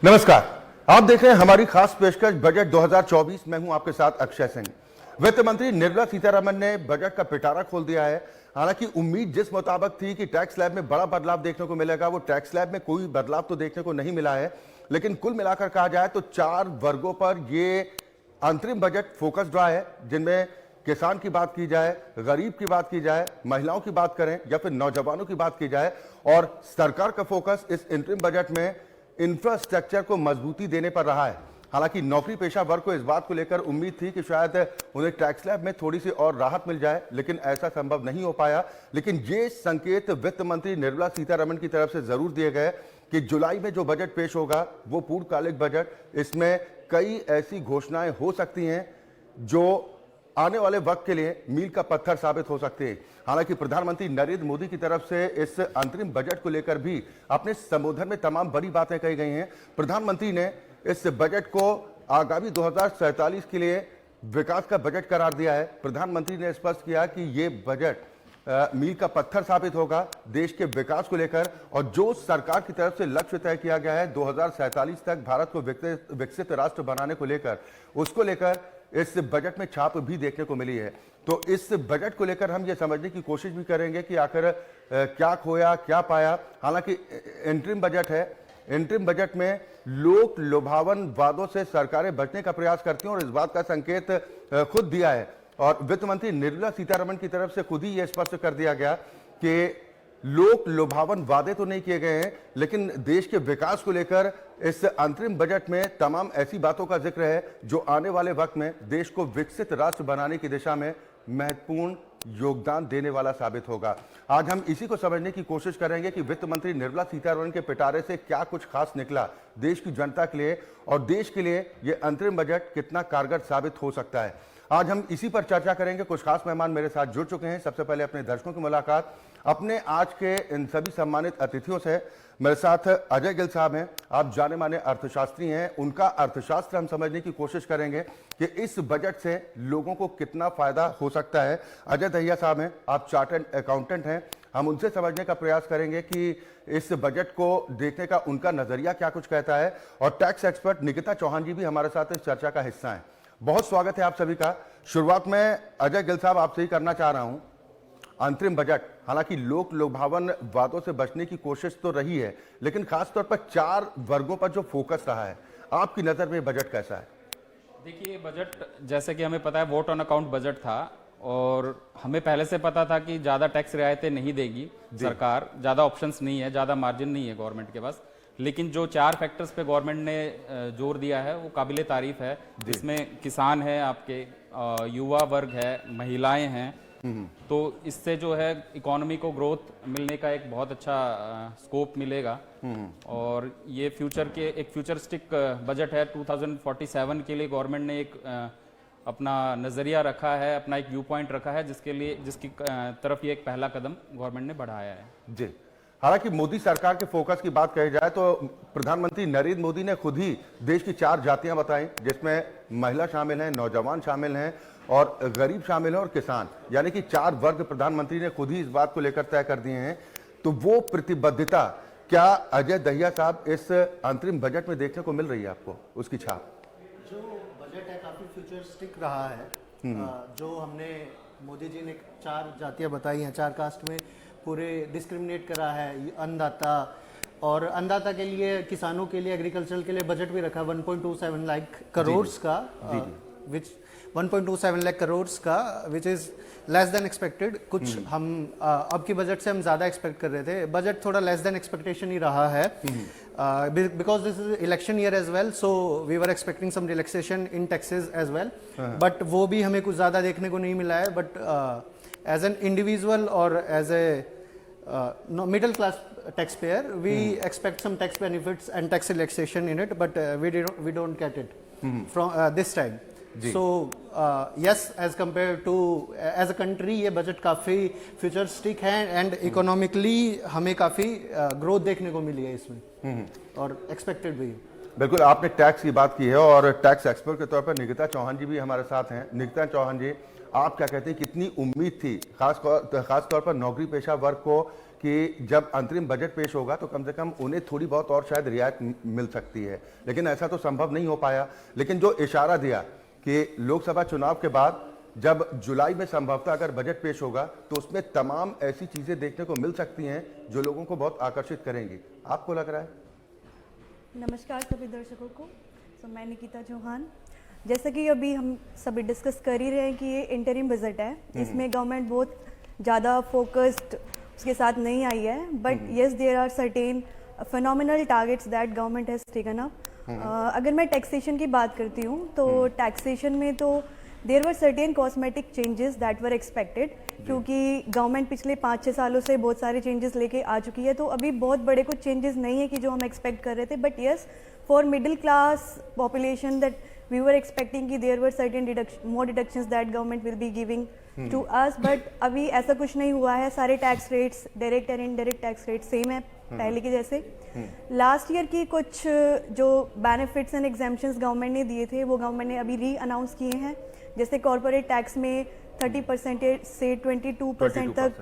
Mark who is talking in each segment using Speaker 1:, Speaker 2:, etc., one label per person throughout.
Speaker 1: नमस्कार, आप देख रहे हैं हमारी खास पेशकश बजट 2024। मैं हूं आपके साथ अक्षय सिंह। वित्त मंत्री निर्मला सीतारमण ने बजट का पिटारा खोल दिया है। हालांकि उम्मीद जिस मुताबिक थी कि टैक्स स्लैब में बड़ा बदलाव देखने को मिलेगा, वो टैक्स स्लैब में कोई बदलाव तो देखने को नहीं मिला है। लेकिन कुल मिलाकर कहा जाए तो 4 वर्गों पर ये अंतरिम बजट फोकस्ड रहा है, जिनमें किसान की बात की जाए, गरीब की बात की जाए, महिलाओं की बात करें या फिर नौजवानों की बात की जाए। और सरकार का फोकस इस इंटरिम बजट में इंफ्रास्ट्रक्चर को मजबूती देने पर रहा है। हालांकि नौकरी पेशा वर्ग को इस बात को लेकर उम्मीद थी कि शायद उन्हें टैक्स स्लैब में थोड़ी सी और राहत मिल जाए, लेकिन ऐसा संभव नहीं हो पाया। लेकिन ये संकेत वित्त मंत्री निर्मला सीतारमण की तरफ से जरूर दिए गए कि जुलाई में जो बजट पेश होगा वो पूर्णकालिक बजट, इसमें कई ऐसी घोषणाएं हो सकती हैं जो आने वाले वक्त के लिए मील का पत्थर साबित हो सकते हैं। हालांकि प्रधानमंत्री नरेंद्र मोदी की तरफ से इस अंतरिम बजट को लेकर भी अपने संबोधन में तमाम बड़ी बातें कही गई हैं। प्रधानमंत्री ने इस बजट को आगामी 2047 के लिए विकास का बजट करार दिया है। प्रधानमंत्री ने स्पष्ट किया कि ये बजट मील का पत्थर साबित होगा देश के विकास को लेकर, और जो सरकार की तरफ से लक्ष्य तय किया गया है 2047 तक भारत को विकसित राष्ट्र बनाने को लेकर, उसको लेकर इस बजट में छाप भी देखने को मिली है। तो इस बजट को लेकर हम ये समझने की कोशिश भी करेंगे कि आखिर क्या खोया क्या पाया। हालांकि इंटरिम बजट है, इंटरिम बजट में लोक लुभावन वादों से सरकारें बचने का प्रयास करती हैं और इस बात का संकेत खुद दिया है। और वित्त मंत्री निर्मला सीतारमण की तरफ से खुद ही यह स्पष्ट कर दिया गया कि लोक लुभावन वादे तो नहीं किए गए हैं, लेकिन देश के विकास को लेकर इस अंतरिम बजट में तमाम ऐसी बातों का जिक्र है जो आने वाले वक्त में देश को विकसित राष्ट्र बनाने की दिशा में महत्वपूर्ण योगदान देने वाला साबित होगा। आज हम इसी को समझने की कोशिश करेंगे कि वित्त मंत्री निर्मला सीतारमण के पिटारे से क्या कुछ खास निकला देश की जनता के लिए, और देश के लिए यह अंतरिम बजट कितना कारगर साबित हो सकता है। आज हम इसी पर चर्चा करेंगे। कुछ खास मेहमान मेरे साथ जुड़ चुके हैं। सबसे पहले अपने दर्शकों की मुलाकात अपने आज के इन सभी सम्मानित अतिथियों से। मेरे साथ अजय गिल साहब हैं, आप जाने माने अर्थशास्त्री हैं। उनका अर्थशास्त्र हम समझने की कोशिश करेंगे कि इस बजट से लोगों को कितना फायदा हो सकता है। अजय दहिया साहब हैं, आप चार्टर्ड अकाउंटेंट हैं। हम उनसे समझने का प्रयास करेंगे कि इस बजट को देखने का उनका नजरिया क्या कुछ कहता है। और टैक्स एक्सपर्ट निकिता चौहान जी भी हमारे साथ इस चर्चा का हिस्सा हैं। बहुत स्वागत है आप सभी का। शुरुआत में अजय गिल साहब आपसे ही करना चाह रहा हूं। अंतरिम बजट हालांकि लोक लुभावन वादों से बचने की कोशिश तो रही है, लेकिन खासतौर पर 4 वर्गों पर जो फोकस रहा है, आपकी नजर में बजट कैसा है?
Speaker 2: देखिए, बजट जैसे कि हमें पता है वोट ऑन अकाउंट बजट था, और हमें पहले से पता था कि ज़्यादा टैक्स रियायतें नहीं देगी सरकार, ज़्यादा ऑप्शंस नहीं है, ज़्यादा मार्जिन नहीं है गवर्नमेंट के पास। लेकिन जो 4 फैक्टर्स पे गवर्नमेंट ने जोर दिया है वो काबिले तारीफ है। इसमें किसान है, आपके युवा वर्ग है, महिलाएं हैं। तो इससे जो है इकोनॉमी को ग्रोथ मिलने का एक बहुत अच्छा स्कोप मिलेगा। और ये एक फ्यूचरिस्टिक बजट है। 2047 के लिए गवर्नमेंट ने एक अपना नजरिया रखा है, अपना एक व्यू पॉइंट रखा है, जिसकी तरफ ये एक पहला कदम गवर्नमेंट ने बढ़ाया है
Speaker 1: जी। हालांकि मोदी सरकार के फोकस की बात कही जाए तो प्रधानमंत्री नरेंद्र मोदी ने खुद ही देश की 4 जातियां बताई, जिसमें महिला शामिल हैं, नौजवान शामिल हैं और गरीब शामिल हैं और किसान, यानी कि 4 वर्ग प्रधानमंत्री ने खुद ही इस बात को लेकर तय कर दिए हैं। तो वो प्रतिबद्धता क्या अजय दहिया साहब इस अंतरिम बजट में देखने को मिल रही है आपको, उसकी छाप?
Speaker 3: जो बजट है काफी फ्यूचरिस्टिक रहा है। जो हमने मोदी जी ने 4 जातियां बताई हैं, 4 कास्ट में पूरे डिस्क्रिमिनेट करा है अन्नदाता, और अन्नदाता के लिए, किसानों के लिए, एग्रीकल्चर के लिए बजट भी रखा 1.27 लाख करोड़ का, विच 1.27 लाख करोड़ का, which is less than expected. कुछ हम अब की बजट से हम ज्यादा एक्सपेक्ट कर रहे थे। बजट थोड़ा लेस देन एक्सपेक्टेशन ही रहा है, because this is election year as well, so we were expecting some relaxation in taxes as well, but वो भी हमें कुछ ज्यादा देखने को नहीं मिला है। बट एज एन इंडिविजुअल और as a middle class taxpayer, we expect some tax benefits and tax relaxation in it, but we don't get it from this time. So yes, as compared to as a country, ये budget काफी futuristic है and economically हमें काफी growth देखने को मिली है इसमें, और एक्सपेक्टेड भी।
Speaker 1: बिल्कुल, आपने टैक्स की बात की है और टैक्स एक्सपर्ट के तौर पर निकिता चौहान जी भी हमारे साथ हैं। निकिता चौहान जी, आप क्या कहते हैं, कितनी उम्मीद थी खास तौर पर नौकरी पेशा वर्ग को कि जब अंतरिम बजट पेश होगा तो कम से कम उन्हें थोड़ी बहुत और शायद रियायत मिल सकती है, लेकिन ऐसा तो संभव नहीं हो पाया। लेकिन जो इशारा दिया कि लोकसभा चुनाव के बाद जब जुलाई में संभवतः अगर बजट पेश होगा तो उसमें तमाम ऐसी चीजें देखने को मिल सकती हैं जो लोगों को बहुत आकर्षित करेंगी, आपको लग रहा है?
Speaker 4: नमस्कार सभी दर्शकों को। मैं निकिता चौहान। जैसा कि अभी हम सभी डिस्कस कर ही रहे हैं कि ये इंटरिम बजट है, इसमें गवर्नमेंट बहुत ज़्यादा फोकस्ड उसके साथ नहीं आई है, but yes there are certain phenomenal targets that government has taken up. अगर मैं टैक्सेशन की बात करती हूँ तो टैक्सेशन में तो there were certain cosmetic changes that were expected, क्योंकि गवर्नमेंट पिछले 5-6 सालों से बहुत सारे चेंजेस लेके आ चुकी है, तो अभी बहुत बड़े कुछ चेंजेस नहीं है कि जो हम एक्सपेक्ट कर रहे थे। But yes, for middle class population that we were expecting कि there were certain more deductions that government will be giving to us, but अभी ऐसा कुछ नहीं हुआ है। सारे tax rates, direct and indirect tax rate same है पहले के जैसे। लास्ट ईयर की कुछ जो बेनिफिट्स एंड एग्जेम्पशंस गवर्नमेंट ने दिए थे वो गवर्नमेंट ने अभी री अनाउंस किए हैं। जैसे कॉर्पोरेट टैक्स में 30% से 22% तक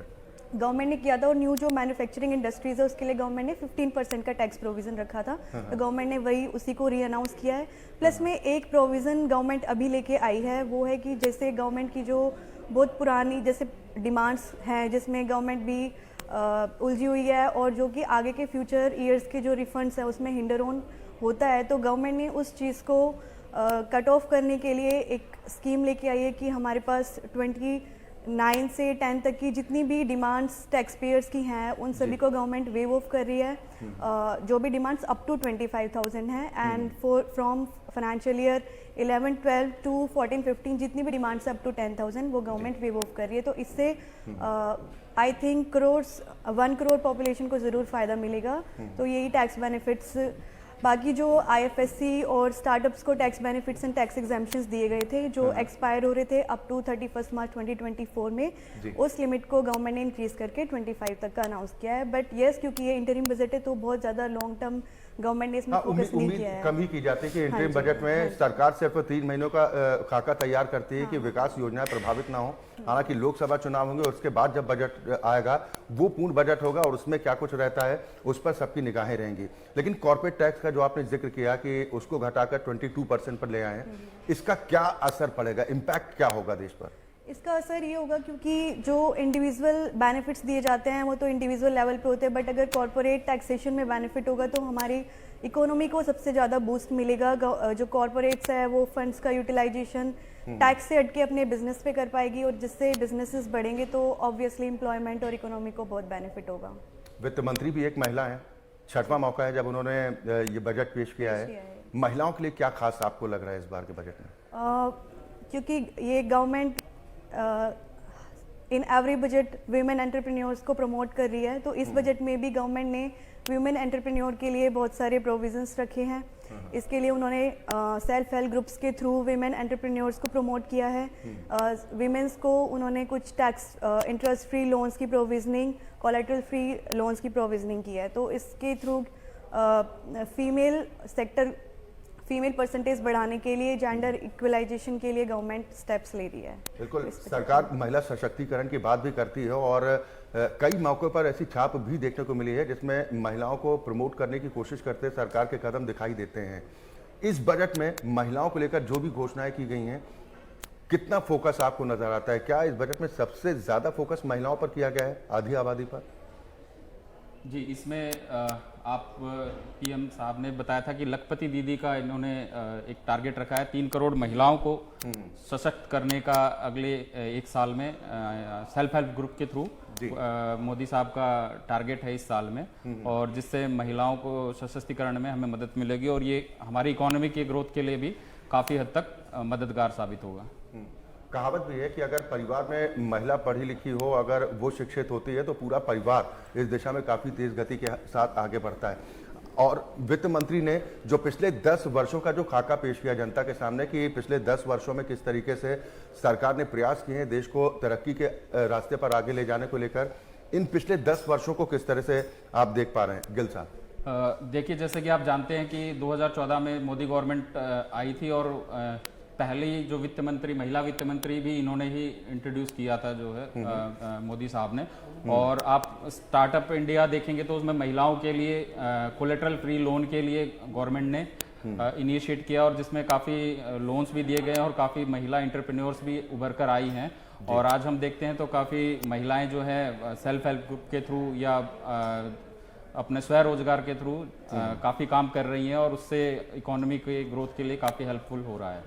Speaker 4: गवर्नमेंट ने किया था, और न्यू जो मैन्युफैक्चरिंग इंडस्ट्रीज है उसके लिए गवर्नमेंट ने 15% का टैक्स प्रोविजन रखा था, तो गवर्नमेंट ने वही उसी को री अनाउंस किया है। प्लस में एक प्रोविजन गवर्नमेंट अभी लेके आई है, वो है कि जैसे गवर्नमेंट की जो बहुत पुरानी जैसे डिमांड्स हैं जिसमें गवर्नमेंट भी उलझी हुई है और जो कि आगे के फ्यूचर ईयर्स के जो रिफंड्स हैं उसमें हिंडर ऑन होता है, तो गवर्नमेंट ने उस चीज़ को कट ऑफ करने के लिए एक स्कीम लेके आई है कि हमारे पास 29 से 10 तक की जितनी भी डिमांड्स टैक्स पेयर्स की हैं उन सभी को गवर्नमेंट वेव ऑफ कर रही है। जो भी डिमांड्स अप टू 25,000 हैं, and from financial year 11-12 to 14-15 जितनी भी डिमांड्स अप टू 10,000 वो गवर्नमेंट वेव ऑफ कर रही है। तो इससे आई थिंक 1 करोड़ पॉपुलेशन को ज़रूर फ़ायदा मिलेगा। तो यही टैक्स बेनिफिट्स, बाकी जो आईएफएससी और स्टार्टअप्स को tax benefits and tax exemptions दिए गए थे जो एक्सपायर हो रहे थे अप टू 31 मार्च 2024 में, उस लिमिट को गवर्नमेंट ने इंक्रीज करके 25 तक का अनाउंस किया है। बट येस, क्योंकि ये इंटरिम बजट है तो बहुत ज़्यादा लॉन्ग टर्म गवर्नमेंट ने इसमें फोकस नहीं किया है।
Speaker 1: कम ही की जाती है कि इंटरिम बजट में सरकार सिर्फ 3 महीनों का खाका तैयार करती है कि विकास योजनाएं प्रभावित ना हो। हालांकि लोकसभा चुनाव होंगे, उसके बाद जब बजट आएगा वो पूर्ण बजट होगा और उसमें क्या कुछ रहता है उस पर सबकी निगाहें रहेंगी। लेकिन कॉर्पोरेट टैक्स का जो आपने जिक्र किया कि उसको घटाकर 22% पर ले आए, इसका क्या असर पड़ेगा, इम्पैक्ट क्या होगा देश पर?
Speaker 4: इसका असर ये होगा क्योंकि जो इंडिविजुअल बेनिफिट्स दिए जाते हैं वो तो इंडिविजुअल लेवल पे होते हैं, बट अगर कॉर्पोरेट टैक्सेशन में बेनिफिट होगा तो हमारी इकोनॉमी को सबसे ज़्यादा बूस्ट मिलेगा। जो कॉर्पोरेट्स है वो फंड्स का यूटिलाइजेशन टैक्स से हट के अपने बिजनेस पे कर पाएगी, और जिससे बिजनेसेस बढ़ेंगे तो ऑब्वियसली एम्प्लॉयमेंट और इकोनॉमी को बहुत बेनिफिट होगा।
Speaker 1: वित्त मंत्री भी एक महिला है, 6वां मौका है जब उन्होंने ये बजट पेश किया है। महिलाओं के लिए क्या खास आपको लग रहा है इस बार के बजट में?
Speaker 4: क्योंकि ये government in every budget women entrepreneurs को प्रमोट कर रही है, तो इस बजट में भी गवर्नमेंट ने वीमेन एंटरप्रेन्योर के लिए बहुत सारे प्रोविजंस रखे हैं। इसके लिए उन्होंने सेल्फ हेल्प ग्रुप्स के थ्रू वीमेन एंटरप्रेन्योर्स को प्रमोट किया है। वीमेंस को उन्होंने कुछ टैक्स इंटरेस्ट फ्री लोन्स की प्रोविजनिंग, कोलैटरल फ्री लोन्स की प्रोविजनिंग की है, तो इसके थ्रू फीमेल परसेंटेज बढ़ाने के लिए, जेंडर इक्वलाइजेशन के लिए गवर्नमेंट स्टेप्स ले रही है।
Speaker 1: बिल्कुल, सरकार महिला सशक्तिकरण की बात भी करती है और कई मौक़ों पर ऐसी छाप भी देखने को मिली है जिसमें महिलाओं को प्रमोट करने की कोशिश करते सरकार के कदम दिखाई देते हैं। इस बजट में महिलाओं को लेकर जो भी घोषणाएं की गई हैं, कितना फोकस आपको नजर आता है? क्या इस बजट में सबसे ज्यादा फोकस महिलाओं पर किया गया है, आधी आबादी पर?
Speaker 2: जी, इसमें आप पीएम साहब ने बताया था कि लखपति दीदी का इन्होंने एक टारगेट रखा है 3 करोड़ महिलाओं को सशक्त करने का अगले 1 साल में सेल्फ हेल्प ग्रुप के थ्रू। मोदी साहब का टारगेट है इस साल में, और जिससे महिलाओं को सशक्तिकरण में हमें मदद मिलेगी और ये हमारी इकोनॉमी के ग्रोथ के लिए भी काफ़ी हद तक मददगार साबित होगा।
Speaker 1: कहावत भी है कि अगर परिवार में महिला पढ़ी लिखी हो, अगर वो शिक्षित होती है तो पूरा परिवार इस दिशा में काफ़ी तेज गति के साथ आगे बढ़ता है। और वित्त मंत्री ने जो पिछले 10 वर्षों का जो खाका पेश किया जनता के सामने कि पिछले 10 वर्षों में किस तरीके से सरकार ने प्रयास किए हैं देश को तरक्की के रास्ते पर आगे ले जाने को लेकर, इन पिछले 10 वर्षों को किस तरह से आप देख पा रहे हैं गिल साहब?
Speaker 2: देखिए, जैसे कि आप जानते हैं कि 2014 में मोदी गवर्नमेंट आई थी और पहली जो वित्त मंत्री, महिला वित्त मंत्री भी इन्होंने ही इंट्रोड्यूस किया था, जो है मोदी साहब ने। और आप स्टार्टअप इंडिया देखेंगे तो उसमें महिलाओं के लिए कोलेटरल फ्री लोन के लिए गवर्नमेंट ने इनिशिएट किया, और जिसमें काफ़ी लोन्स भी दिए गए और काफ़ी महिला एंटरप्रेन्योर्स भी उभर कर आई हैं। और आज हम देखते हैं तो काफ़ी महिलाएं जो है सेल्फ हेल्प ग्रुप के थ्रू या अपने स्वरोजगार के थ्रू काफ़ी काम कर रही हैं, और उससे इकोनॉमी के ग्रोथ के लिए काफ़ी हेल्पफुल हो रहा है।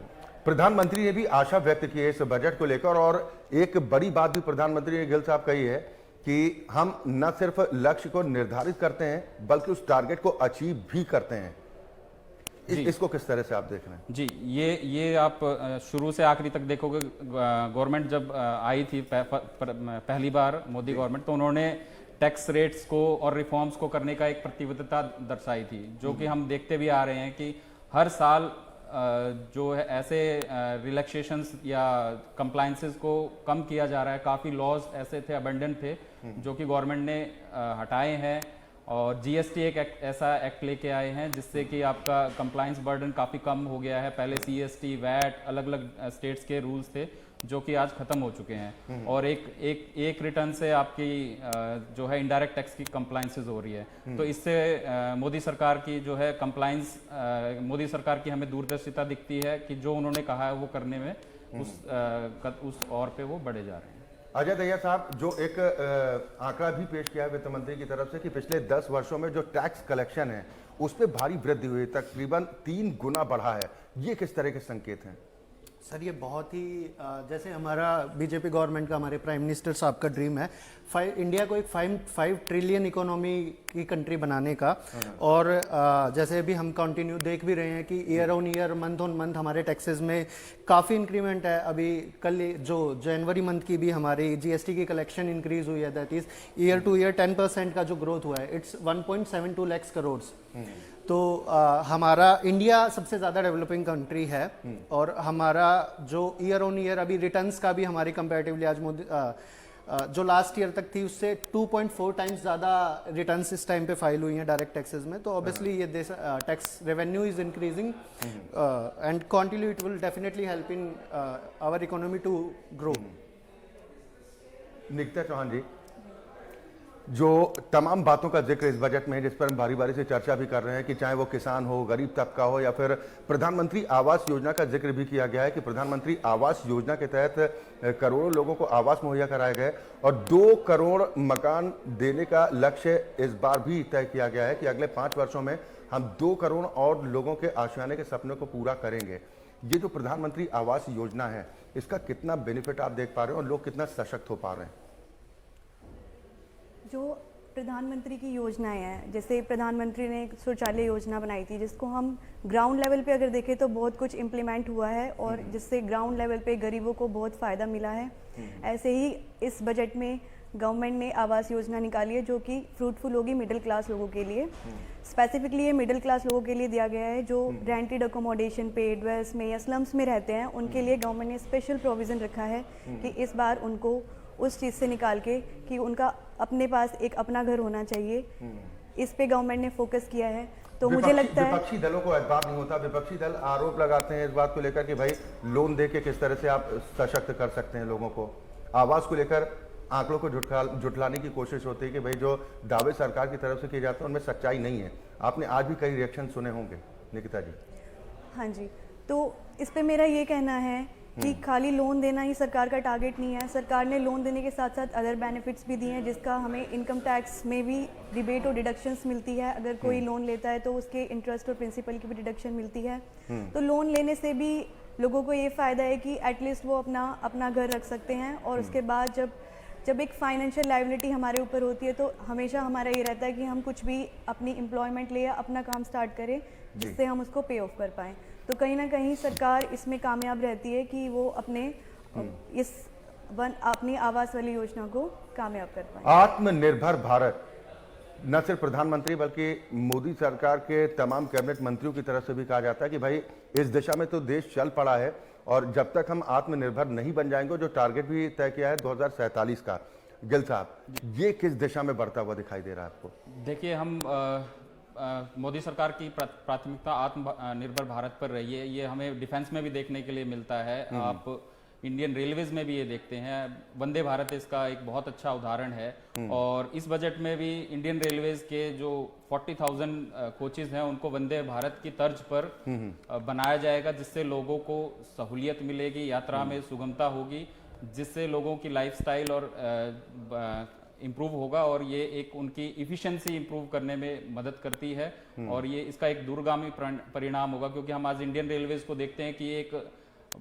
Speaker 1: प्रधानमंत्री ने भी आशा व्यक्त की है इस बजट को लेकर, और एक बड़ी बात भी प्रधानमंत्री ने गिल साहब कही है कि हम न सिर्फ लक्ष्य को निर्धारित करते हैं बल्कि उस टारगेट को अचीव भी करते हैं। इसको किस तरह से आप देख रहे हैं?
Speaker 2: जी, ये आप शुरू से आखिरी तक देखोगे, गवर्नमेंट जब आई थी पहली बार मोदी गवर्नमेंट, तो उन्होंने टैक्स रेट्स को और रिफॉर्म्स को करने का एक प्रतिबद्धता दर्शाई थी, जो कि हम देखते भी आ रहे हैं कि हर साल जो है ऐसे रिलैक्सेशंस या कंप्लायंसेस को कम किया जा रहा है। काफ़ी लॉज ऐसे थे, अबेंडेंट थे, जो कि गवर्नमेंट ने हटाए हैं। और जीएसटी एक ऐसा एक्ट लेके आए हैं जिससे कि आपका कंप्लायंस बर्डन काफ़ी कम हो गया है। पहले सीएसटी, वैट, अलग अलग स्टेट्स के रूल्स थे जो कि आज खत्म हो चुके हैं, और एक रिटर्न से आपकी जो है इनडायरेक्ट टैक्स की कंप्लायंसेस हो रही है। तो इससे मोदी सरकार की जो है कंप्लायंस, मोदी सरकार की हमें दूरदर्शिता दिखती है कि जो उन्होंने कहा है वो करने में उस और पे वो बढ़े जा रहे हैं।
Speaker 1: अजय दहिया साहब, जो एक आंकड़ा भी पेश किया है वित्त मंत्री की तरफ से कि पिछले 10 वर्षों में जो टैक्स कलेक्शन है उस पर भारी वृद्धि हुई, तकरीबन 3 गुना बढ़ा है। ये किस तरह के संकेत हैं?
Speaker 3: सर, ये बहुत ही जैसे हमारा बीजेपी गवर्नमेंट का, हमारे प्राइम मिनिस्टर साहब का ड्रीम है इंडिया को एक 5 ट्रिलियन इकोनॉमी की कंट्री बनाने का। और जैसे अभी हम कंटिन्यू देख भी रहे हैं कि year on year, month on month हमारे टैक्सेस में काफ़ी इंक्रीमेंट है। अभी कल जो जनवरी मंथ की भी हमारी जीएसटी की कलेक्शन इंक्रीज हुई है, that is year two year 10% का जो ग्रोथ हुआ है, इट्स 1.72 लाख करोड़। तो हमारा इंडिया सबसे ज़्यादा डेवलपिंग कंट्री है, और हमारा जो ईयर ऑन ईयर अभी रिटर्न्स का भी हमारी कंपैरेटिवली आज मोदी जो लास्ट ईयर तक थी उससे 2.4 टाइम्स ज़्यादा रिटर्न्स इस टाइम पे फाइल हुई हैं डायरेक्ट टैक्सेस में। तो ऑब्वियसली ये tax revenue is increasing and continue it will definitely help in our economy to grow.
Speaker 1: Nikita Chauhan ji, जो तमाम बातों का जिक्र इस बजट में है, जिस पर हम बारी बारी से चर्चा भी कर रहे हैं कि चाहे वो किसान हो, गरीब तबका हो, या फिर प्रधानमंत्री आवास योजना का जिक्र भी किया गया है कि प्रधानमंत्री आवास योजना के तहत करोड़ों लोगों को आवास मुहैया कराए गए, और 2 करोड़ मकान देने का लक्ष्य इस बार भी तय किया गया है कि अगले 5 वर्षों में हम 2 करोड़ और लोगों के आशियाने के सपनों को पूरा करेंगे। ये जो प्रधानमंत्री आवास योजना है, इसका कितना बेनिफिट आप देख पा रहे हो और लोग कितना सशक्त हो पा रहे हैं?
Speaker 4: जो प्रधानमंत्री की योजनाएं हैं, जैसे प्रधानमंत्री ने एक शौचालय योजना बनाई थी, जिसको हम ग्राउंड लेवल पे अगर देखें तो बहुत कुछ इम्प्लीमेंट हुआ है, और जिससे ग्राउंड लेवल पे गरीबों को बहुत फ़ायदा मिला है। ऐसे ही इस बजट में गवर्नमेंट ने आवास योजना निकाली है, जो कि फ्रूटफुल होगी मिडिल क्लास लोगों के लिए। स्पेसिफिकली ये मिडिल क्लास लोगों के लिए दिया गया है जो रेंटेड अकोमोडेशन पे, डवेल्स में या स्लम्स में रहते हैं। उनके लिए गवर्नमेंट ने स्पेशल प्रोविज़न रखा है कि इस बार उनको उस चीज़ से निकाल के कि उनका अपने पास एक अपना घर होना चाहिए, इस पे गवर्नमेंट ने फोकस किया है। तो मुझे लगता है
Speaker 1: विपक्षी दलों को एतबार नहीं होता। विपक्षी दल आरोप लगाते हैं इस बात को लेकर कि भाई लोन दे के किस तरह से आप सशक्त कर सकते हैं लोगों को। आवास को लेकर आंकड़ों को जुटलाने की कोशिश होती है कि भाई जो दावे सरकार की तरफ से किए जाते हैं उनमें सच्चाई नहीं है। आपने आज भी कई रिएक्शन सुने होंगे, निकिता जी।
Speaker 4: हाँ जी, तो इस पे मेरा ये कहना है कि खाली लोन देना ही सरकार का टारगेट नहीं है। सरकार ने लोन देने के साथ साथ अदर बेनिफिट्स भी दिए हैं, जिसका हमें इनकम टैक्स में भी रिबेट और डिडक्शंस मिलती है। अगर कोई लोन लेता है तो उसके इंटरेस्ट और प्रिंसिपल की भी डिडक्शन मिलती है। तो लोन लेने से भी लोगों को ये फ़ायदा है कि एटलीस्ट वो अपना घर रख सकते हैं, और उसके बाद जब एक फाइनेंशियल लायबिलिटी हमारे ऊपर होती है तो हमेशा हमारा ये रहता है कि हम कुछ भी अपनी एम्प्लॉयमेंट ले या अपना काम स्टार्ट करें जिससे हम उसको पे ऑफ कर पाएँ। तो कहीं ना कहीं सरकार इसमें कामयाब रहती है कि वो अपनी आवास वाली योजना को कामयाब कर पाए।
Speaker 1: आत्मनिर्भर भारत न सिर्फ प्रधानमंत्री बल्कि मोदी सरकार के तमाम कैबिनेट मंत्रियों की तरफ से भी कहा जाता है कि भाई इस दिशा में तो देश चल पड़ा है, और जब तक हम आत्मनिर्भर नहीं बन जाएंगे, जो टारगेट भी तय किया है 2047 का, गिल साहब, ये किस दिशा में बढ़ता हुआ दिखाई दे रहा है आपको?
Speaker 2: देखिए, हम मोदी सरकार की प्राथमिकता आत्मनिर्भर भारत पर रही है। ये हमें डिफेंस में भी देखने के लिए मिलता है। आप इंडियन रेलवेज में भी ये देखते हैं। वंदे भारत इसका एक बहुत अच्छा उदाहरण है। और इस बजट में भी इंडियन रेलवेज के जो 40,000 कोचेज हैं उनको वंदे भारत की तर्ज पर बनाया जाएगा, जिससे लोगों को सहूलियत मिलेगी, यात्रा में सुगमता होगी, जिससे लोगों की लाइफस्टाइल और इम्प्रूव होगा और ये एक उनकी इफिशिएंसी इम्प्रूव करने में मदद करती है। और ये इसका एक दूरगामी परिणाम होगा, क्योंकि हम आज इंडियन रेलवेज को देखते हैं कि एक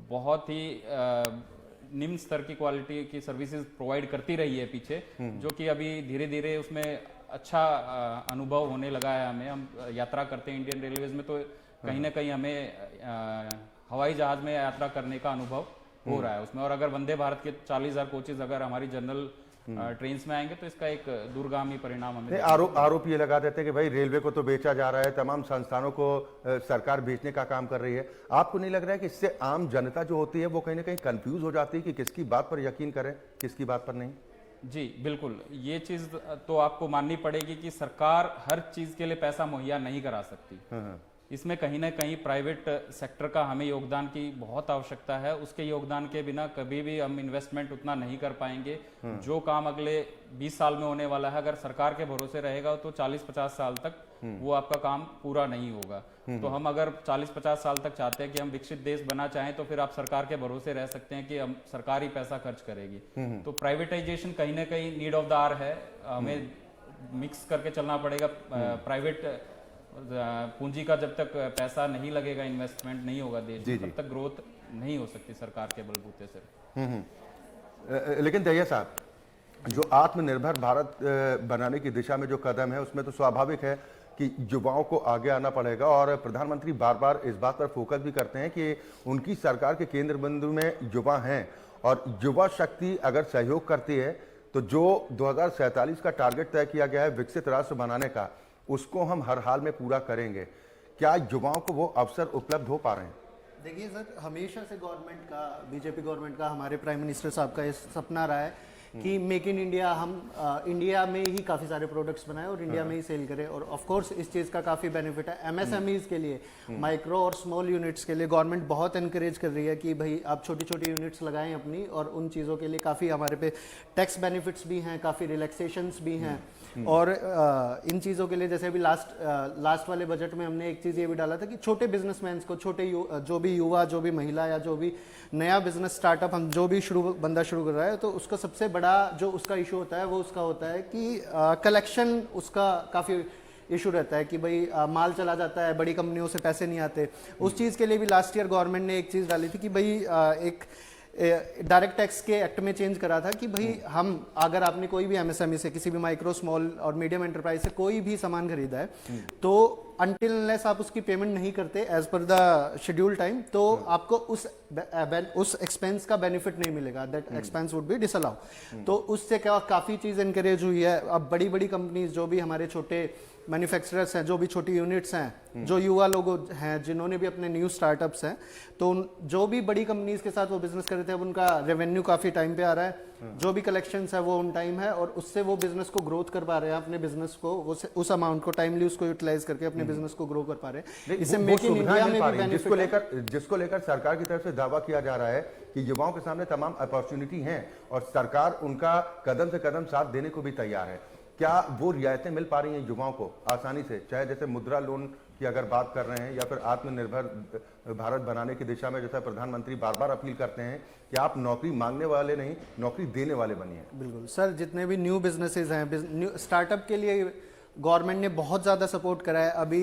Speaker 2: बहुत ही निम्न स्तर की क्वालिटी की सर्विसेज प्रोवाइड करती रही है पीछे, जो कि अभी धीरे धीरे उसमें अच्छा अनुभव होने लगा है हमें। हम यात्रा करते हैं इंडियन रेलवेज में तो कहीं ना कहीं हमें हवाई जहाज में यात्रा करने का अनुभव हो रहा है उसमें। और अगर वंदे भारत के 40,000 कोचेज अगर हमारी जनरल ट्रेन्स में आएंगे तो इसका एक दूरगामी परिणाम हमें
Speaker 1: आरोप ये लगा देते हैं कि भाई रेलवे को तो बेचा जा रहा है, तमाम संस्थानों को सरकार बेचने का काम कर रही है। आपको नहीं लग रहा है कि इससे आम जनता जो होती है वो कहीं ना कहीं कंफ्यूज हो जाती है कि किसकी बात पर यकीन करें, किसकी बात पर नहीं?
Speaker 2: जी बिल्कुल, ये चीज तो आपको माननी पड़ेगी कि सरकार हर चीज के लिए पैसा मुहैया नहीं करा सकती। इसमें कहीं ना कहीं प्राइवेट सेक्टर का हमें योगदान की बहुत आवश्यकता है। उसके योगदान के बिना कभी भी हम इन्वेस्टमेंट उतना नहीं कर पाएंगे। जो काम अगले 20 साल में होने वाला है, अगर सरकार के भरोसे रहेगा तो 40-50 साल तक वो आपका काम पूरा नहीं होगा। तो हम अगर 40-50 साल तक चाहते हैं कि हम विकसित देश बना चाहें तो फिर आप सरकार के भरोसे रह सकते हैं कि हम सरकार ही पैसा खर्च करेगी। तो प्राइवेटाइजेशन कहीं ना कहीं नीड ऑफ द आवर है। हमें मिक्स करके चलना पड़ेगा। प्राइवेट पूंजी का जब तक पैसा नहीं लगेगा, इन्वेस्टमेंट नहीं होगा देश में, तब तक ग्रोथ नहीं हो सकती सरकार के बलबूते से।
Speaker 1: लेकिन दहिया साहब, जो आत्मनिर्भर भारत बनाने की दिशा में जो कदम है उसमें तो स्वाभाविक है कि युवाओं को आगे आना पड़ेगा। और प्रधानमंत्री बार बार इस बात पर फोकस भी करते हैं कि उनकी सरकार के केंद्र बिंदु में युवा हैं और युवा शक्ति अगर सहयोग करती है तो जो 2047 का टारगेट तय किया गया है विकसित राष्ट्र बनाने का, उसको हम हर हाल में पूरा करेंगे। क्या युवाओं को वो अवसर उपलब्ध हो पा रहे हैं?
Speaker 3: देखिए सर, हमेशा से गवर्नमेंट का, बीजेपी गवर्नमेंट का, हमारे प्राइम मिनिस्टर साहब का ये सपना रहा है कि मेक इन इंडिया, हम इंडिया में ही काफ़ी सारे प्रोडक्ट्स बनाएं और इंडिया में ही सेल करें। और ऑफ कोर्स इस चीज़ का काफ़ी बेनिफिट है एमएसएमईज के लिए, माइक्रो और स्मॉल यूनिट्स के लिए गवर्नमेंट बहुत इनकरेज कर रही है कि भाई आप छोटी छोटी यूनिट्स लगाएं अपनी, और उन चीज़ों के लिए काफ़ी हमारे पे टैक्स बेनिफिट्स भी हैं, काफ़ी रिलैक्सेशंस भी हैं। और इन चीज़ों के लिए जैसे अभी लास्ट वाले बजट में हमने एक चीज़ ये भी डाला था कि छोटे बिजनेसमैन को, जो भी युवा, जो भी महिला या जो भी नया बिजनेस स्टार्टअप हम जो भी बंदा शुरू कर रहा है, तो उसका सबसे बड़ा जो उसका इशू होता है वो उसका होता है कि कलेक्शन उसका काफ़ी इशू रहता है कि भाई माल चला जाता है, बड़ी कंपनियों से पैसे नहीं आते। उस चीज़ के लिए भी लास्ट ईयर गवर्नमेंट ने एक चीज़ डाली थी कि भाई एक डायरेक्ट टैक्स के एक्ट में चेंज करा था कि भाई हम, अगर आपने कोई भी एमएसएमई से, किसी भी माइक्रो स्मॉल और मीडियम एंटरप्राइज से कोई भी सामान खरीदा है, तो अनटिल अनलेस आप उसकी पेमेंट नहीं करते as per the schedule time, तो आपको उस एक्सपेंस का बेनिफिट नहीं मिलेगा। That expense would be disallow. तो उससे क्या काफ़ी चीज़ इनकरेज हुई है। अब बड़ी बड़ी कंपनीज, जो भी हमारे छोटे मैन्युफैक्चरर्स हैं, जो भी छोटी यूनिट्स हैं, जो युवा लोग हैं जिन्होंने भी अपने न्यू स्टार्टअप्स हैं, तो जो भी बड़ी कंपनीज के साथ वो बिजनेस कर रहे थे, अब उनका रेवेन्यू काफ़ी टाइम पे आ रहा है, जो भी कलेक्शंस है वो ऑन टाइम है, और उससे वो बिजनेस को ग्रोथ कर पा रहे हैं, अपने बिजनेस को उस अमाउंट को टाइमली उसको यूटिलाइज करके अपने बिजनेस को ग्रो कर पा रहे हैं। इससे मेक इन इंडिया में भी बेनिफिट,
Speaker 1: जिसको लेकर सरकार की तरफ से दावा किया जा रहा है कि युवाओं के सामने तमाम अपॉर्चुनिटी हैं और सरकार उनका कदम से कदम साथ देने को भी तैयार है। क्या वो रियायतें मिल पा रही हैं युवाओं को आसानी से, चाहे जैसे मुद्रा लोन की अगर बात कर रहे हैं, या फिर आत्मनिर्भर भारत बनाने की दिशा में जैसा प्रधानमंत्री बार बार अपील करते हैं कि आप नौकरी मांगने वाले नहीं, नौकरी देने वाले बनिए?
Speaker 3: बिल्कुल सर, जितने भी न्यू बिजनेसेस हैं, स्टार्टअप के लिए गवर्नमेंट ने बहुत ज़्यादा सपोर्ट करा है। अभी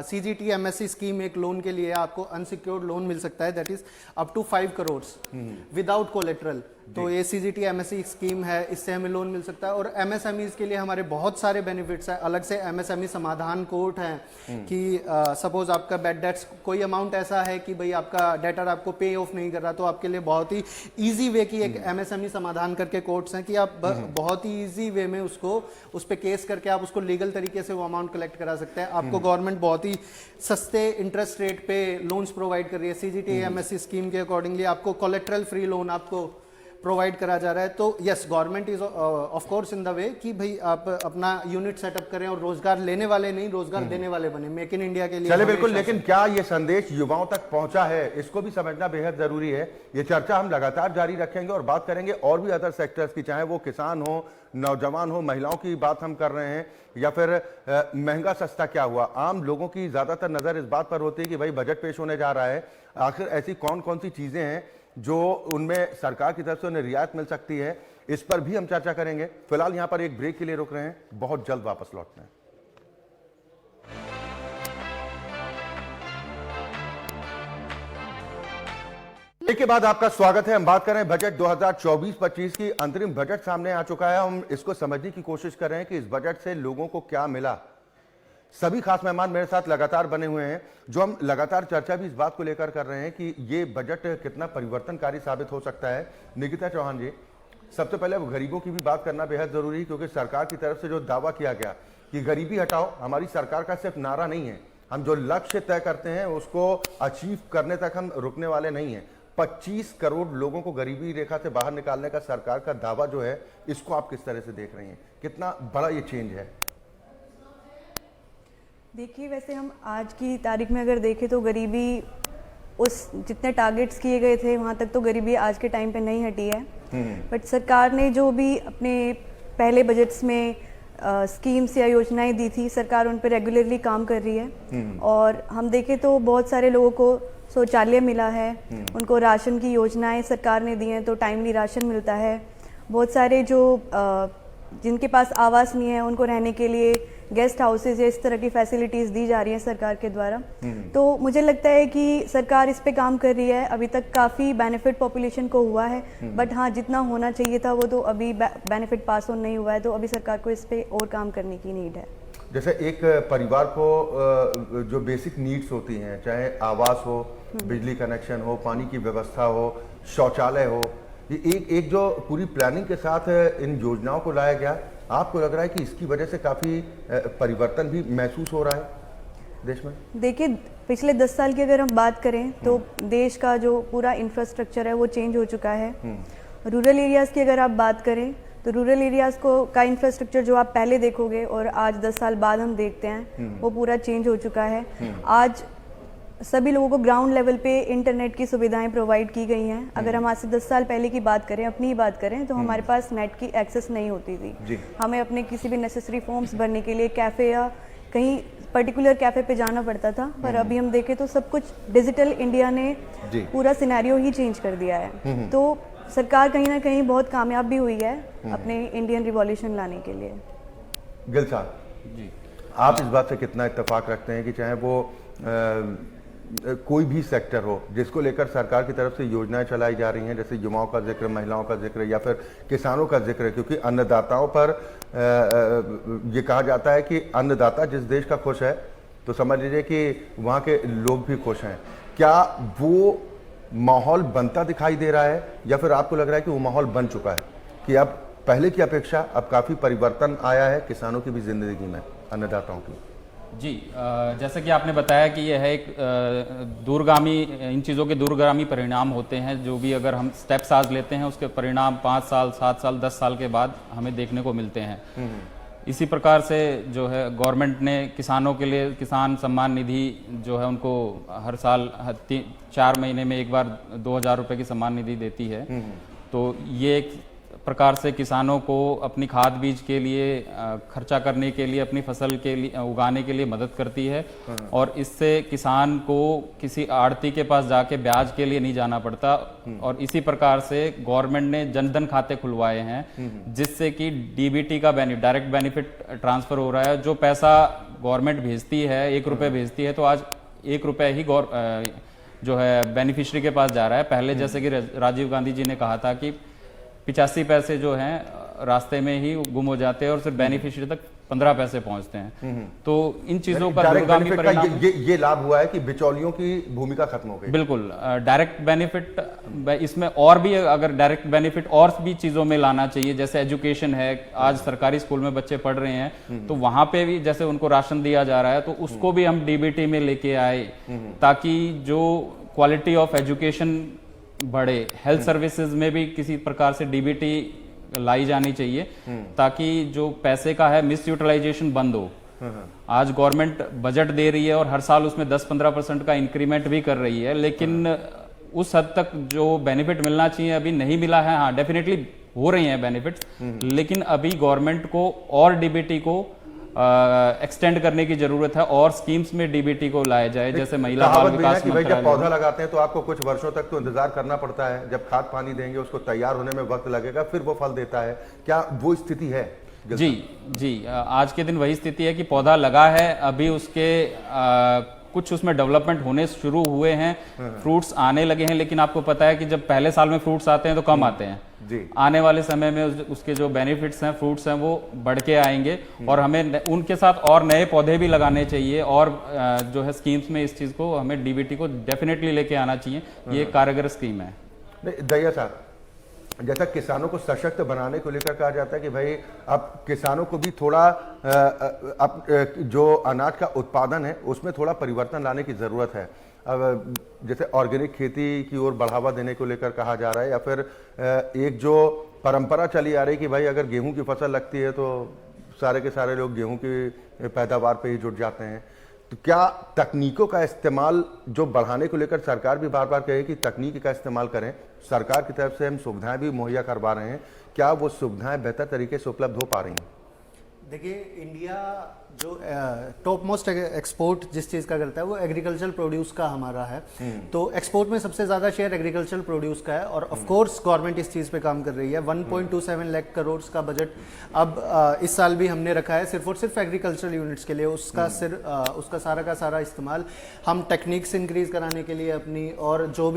Speaker 3: CGT MSc स्कीम, एक लोन के लिए आपको अनसिक्योर्ड लोन मिल सकता है, that is up to 5 crore without collateral. तो ये CGT MSc स्कीम है, इससे हमें लोन मिल सकता है। और MSMEs के लिए हमारे बहुत सारे बेनिफिट्स हैं। अलग से MSME समाधान कोर्ट है कि सपोज आपका बैड डेट्स, कोई अमाउंट ऐसा है कि भाई आपका डेटर आपको पे ऑफ नहीं कर रहा, तो आपके लिए बहुत ही ईजी वे की एक MSME समाधान करके कोर्ट्स हैं कि आप बहुत ही ईजी वे में उसको, उस पर केस करके आप उसको लीगल तरीके से वो अमाउंट कलेक्ट करा सकते हैं। आपको गवर्नमेंट बहुत ही सस्ते इंटरेस्ट रेट पे लोन्स प्रोवाइड कर रही है। CGT MSc स्कीम के अकॉर्डिंगली आपको कोलेट्रल फ्री लोन आपको प्रोवाइड करा जा रहा है। तो yes, government is of course in the way कि भाई आप अपना यूनिट सेटअप करें और रोजगार लेने वाले नहीं, रोजगार देने वाले बने। मेक इन इंडिया के लिए
Speaker 1: चले बिल्कुल, लेकिन क्या ये संदेश युवाओं तक पहुंचा है, इसको भी समझना बेहद जरूरी है। ये चर्चा हम लगातार जारी रखेंगे और बात करेंगे और भी अदर सेक्टर्स की, चाहे वो किसान हो, नौजवान हो, महिलाओं की बात हम कर रहे हैं, या फिर महंगा सस्ता क्या हुआ। आम लोगों की ज्यादातर नजर इस बात पर होती है कि भाई बजट पेश होने जा रहा है, आखिर ऐसी कौन कौन सी चीजें हैं जो उनमें सरकार की तरफ से उन्हें रियायत मिल सकती है। इस पर भी हम चर्चा करेंगे। फिलहाल यहां पर एक ब्रेक के लिए रुक रहे हैं, बहुत जल्द वापस लौटते हैं। के बाद आपका स्वागत है। हम बात कर रहे हैं बजट 2024-25 की। अंतरिम बजट सामने आ चुका है। हम इसको समझने की कोशिश कर रहे हैं कि इस बजट से लोगों को क्या मिला। सभी खास मेहमान मेरे साथ लगातार बने हुए हैं, जो हम लगातार चर्चा भी इस बात को लेकर कर रहे हैं कि ये बजट कितना परिवर्तनकारी साबित हो सकता है। निकिता चौहान जी, सबसे पहले गरीबों की भी बात करना बेहद जरूरी है, क्योंकि सरकार की तरफ से जो दावा किया गया कि गरीबी हटाओ, हमारी सरकार का सिर्फ नारा नहीं है। हम जो लक्ष्य तय करते हैं उसको अचीव करने तक हम रुकने वाले नहीं है। 25 करोड़ लोगों को गरीबी रेखा से बाहर निकालने का सरकार का दावा जो है, इसको आप किस तरह से देख रही हैं? कितना बड़ा ये चेंज है?
Speaker 4: देखिए, वैसे हम आज की तारीख में अगर देखें तो गरीबी उस जितने टारगेट्स किए गए थे वहाँ तक तो गरीबी आज के टाइम पे नहीं हटी है। बट सरकार ने जो भी अपने पहले बजट्स में स्कीम्स या योजनाएं दी थी, सरकार उन पर रेगुलरली काम कर रही है। और हम देखें तो बहुत सारे लोगों को शौचालय मिला है, उनको राशन की योजनाएं सरकार ने दी हैं तो टाइमली राशन मिलता है। बहुत सारे जो जिनके पास आवास नहीं है उनको रहने के लिए गेस्ट हाउसेज या इस तरह की फैसिलिटीज़ दी जा रही हैं सरकार के द्वारा। तो मुझे लगता है कि सरकार इस पे काम कर रही है। अभी तक काफ़ी बेनिफिट पॉपुलेशन को हुआ है, बट हाँ, जितना होना चाहिए था वो तो अभी बेनिफिट पास ऑन नहीं हुआ है। तो अभी सरकार को इस पे और काम करने की नीड है।
Speaker 1: जैसे एक परिवार को जो बेसिक नीड्स होती हैं, चाहे आवास हो, बिजली कनेक्शन हो, पानी की व्यवस्था हो, शौचालय हो, ये एक जो पूरी प्लानिंग के साथ इन योजनाओं को लाया गया, आपको लग रहा है कि इसकी वजह से काफ़ी परिवर्तन भी महसूस हो रहा है देश में? देखिए,
Speaker 4: पिछले 10 साल की अगर हम बात करें तो देश का जो पूरा इंफ्रास्ट्रक्चर है वो चेंज हो चुका है। रूरल एरियाज़ की अगर आप बात करें तो रूरल एरियाज़ का इंफ्रास्ट्रक्चर जो आप पहले देखोगे और आज 10 साल बाद हम देखते हैं वो पूरा चेंज हो चुका है। आज सभी लोगों को ग्राउंड लेवल पे इंटरनेट की सुविधाएं प्रोवाइड की गई हैं। अगर हम आज से 10 साल पहले की बात करें, अपनी ही बात करें, तो हमारे पास नेट की एक्सेस नहीं होती थी। हमें अपने किसी भी नेसेसरी फॉर्म्स भरने के लिए कैफ़े या कहीं पर्टिकुलर कैफ़े पे जाना पड़ता था। पर अभी हम देखें तो सब कुछ डिजिटल इंडिया ने पूरा सिनेरियो ही चेंज कर दिया है। तो सरकार कहीं ना कहीं बहुत कामयाब भी हुई है अपने इंडियन रिवॉल्यूशन लाने के लिए।
Speaker 1: गिल साहब जी, आप इस बात से कितना इत्तेफाक रखते हैं कि चाहे वो कोई भी सेक्टर हो जिसको लेकर सरकार की तरफ से योजनाएं चलाई जा रही हैं, जैसे युवाओं का जिक्र, महिलाओं का जिक्र या फिर किसानों का जिक्र, क्योंकि अन्नदाताओं पर ये कहा जाता है कि अन्नदाता जिस देश का खुश है तो समझ लीजिए कि वहाँ के लोग भी खुश हैं। क्या वो माहौल बनता दिखाई दे रहा है, या फिर आपको लग रहा है कि वो माहौल बन चुका है कि अब पहले की अपेक्षा अब काफ़ी परिवर्तन आया है किसानों की भी जिंदगी में, अन्नदाताओं की?
Speaker 2: जी, जैसे कि आपने बताया कि यह है एक दूरगामी, इन चीज़ों के दूरगामी परिणाम होते हैं। जो भी अगर हम स्टेप्स आज लेते हैं उसके परिणाम 5 साल, 7 साल, 10 साल के बाद हमें देखने को मिलते हैं। इसी प्रकार से जो है गवर्नमेंट ने किसानों के लिए किसान सम्मान निधि जो है उनको हर साल 4 महीने में एक बार 2000 रुपये की सम्मान निधि देती है। तो ये एक प्रकार से किसानों को अपनी खाद बीज के लिए खर्चा करने के लिए, अपनी फसल के लिए उगाने के लिए मदद करती है। और इससे किसान को किसी आड़ती के पास जाके ब्याज के लिए नहीं जाना पड़ता। और इसी प्रकार से गवर्नमेंट ने जनधन खाते खुलवाए हैं, जिससे कि डीबीटी का डायरेक्ट बेनिफिट ट्रांसफर हो रहा है। जो पैसा गवर्नमेंट भेजती है, 1 रुपये भेजती है, तो आज 1 रुपये ही जो है बेनिफिशियरी के पास जा रहा है। पहले जैसे कि राजीव गांधी जी ने कहा था कि 85 पैसे जो हैं रास्ते में ही गुम हो जाते हैं और सिर्फ बेनिफिशियरी तक 15 पैसे पहुंचते हैं। तो इन चीजों का दूरगामी परिणाम
Speaker 1: ये लाभ हुआ है कि बिचौलियों की भूमिका खत्म हो गई।
Speaker 2: बिल्कुल, डायरेक्ट बेनिफिट इसमें और भी, अगर डायरेक्ट बेनिफिट और भी चीजों में लाना चाहिए, जैसे एजुकेशन है। आज सरकारी स्कूल में बच्चे पढ़ रहे हैं तो वहां पे भी जैसे उनको राशन दिया जा रहा है, तो उसको भी हम डीबीटी में लेके आए, ताकि जो क्वालिटी ऑफ एजुकेशन बढ़े, हेल्थ सर्विसेज में भी किसी प्रकार से डीबीटी लाई जानी चाहिए ताकि जो पैसे का है मिस यूटिलाइजेशन बंद हो। आज गवर्नमेंट बजट दे रही है और हर साल उसमें 10-15% का इंक्रीमेंट भी कर रही है, लेकिन उस हद तक जो बेनिफिट मिलना चाहिए अभी नहीं मिला है। हाँ, डेफिनेटली हो रही हैं बेनिफिट्स, लेकिन अभी गवर्नमेंट को और डीबीटी को एक्सटेंड करने की जरूरत है और स्कीम्स में डीबीटी को लाया जाए, जैसे महिला बाल विकास
Speaker 1: कि भाई जब पौधा
Speaker 2: मंत्रालय।
Speaker 1: लगाते हैं तो आपको कुछ वर्षों तक तो इंतजार करना पड़ता है, जब खाद पानी देंगे उसको तैयार होने में वक्त लगेगा, फिर वो फल देता है। क्या वो स्थिति है?
Speaker 2: जी जी, आज के दिन वही स्थिति है कि पौधा लगा है, अभी उसके कुछ उसमें डेवलपमेंट होने शुरू हुए हैं, फ्रूट्स आने लगे हैं, लेकिन आपको पता है कि जब पहले साल में फ्रूट्स आते हैं तो कम आते हैं
Speaker 1: जी।
Speaker 2: आने वाले समय में उसके जो बेनिफिट्स हैं, फ्रूट्स हैं, वो बढ़ के आएंगे और हमें उनके साथ और नए पौधे भी लगाने चाहिए और जो है स्कीम्स में इस चीज को हमें डीबीटी को डेफिनेटली लेके आना चाहिए। ये एक कारगर स्कीम है।
Speaker 1: दहिया साहब, जैसा किसानों को सशक्त बनाने को लेकर कहा जाता है कि भाई अब किसानों को भी थोड़ा अब जो अनाज का उत्पादन है उसमें थोड़ा परिवर्तन लाने की ज़रूरत है। अब जैसे ऑर्गेनिक खेती की ओर बढ़ावा देने को लेकर कहा जा रहा है, या फिर एक जो परंपरा चली आ रही है कि भाई अगर गेहूं की फसल लगती है तो सारे के सारे लोग गेहूं की पैदावार पे ही जुट जाते हैं। तो क्या तकनीकों का इस्तेमाल जो बढ़ाने को लेकर सरकार भी बार बार कहे कि तकनीक का इस्तेमाल करें, सरकार की तरफ से हम सुविधाएं भी मुहैया करवा रहे हैं, क्या वो सुविधाएं बेहतर तरीके से उपलब्ध हो पा रही हैं?
Speaker 3: देखिए, इंडिया जो टॉप मोस्ट एक्सपोर्ट जिस चीज़ का करता है वो एग्रीकल्चरल प्रोड्यूस का हमारा है। तो एक्सपोर्ट में सबसे ज़्यादा शेयर एग्रीकल्चरल प्रोड्यूस का है और ऑफ कोर्स गवर्नमेंट इस चीज़ पे काम कर रही है। 1.27 लाख करोड़ का बजट अब इस साल भी हमने रखा है सिर्फ और सिर्फ एग्रीकल्चरल यूनिट्स के लिए। उसका सारा का सारा इस्तेमाल हम टेक्निक्स इंक्रीज कराने के लिए अपनी, और जो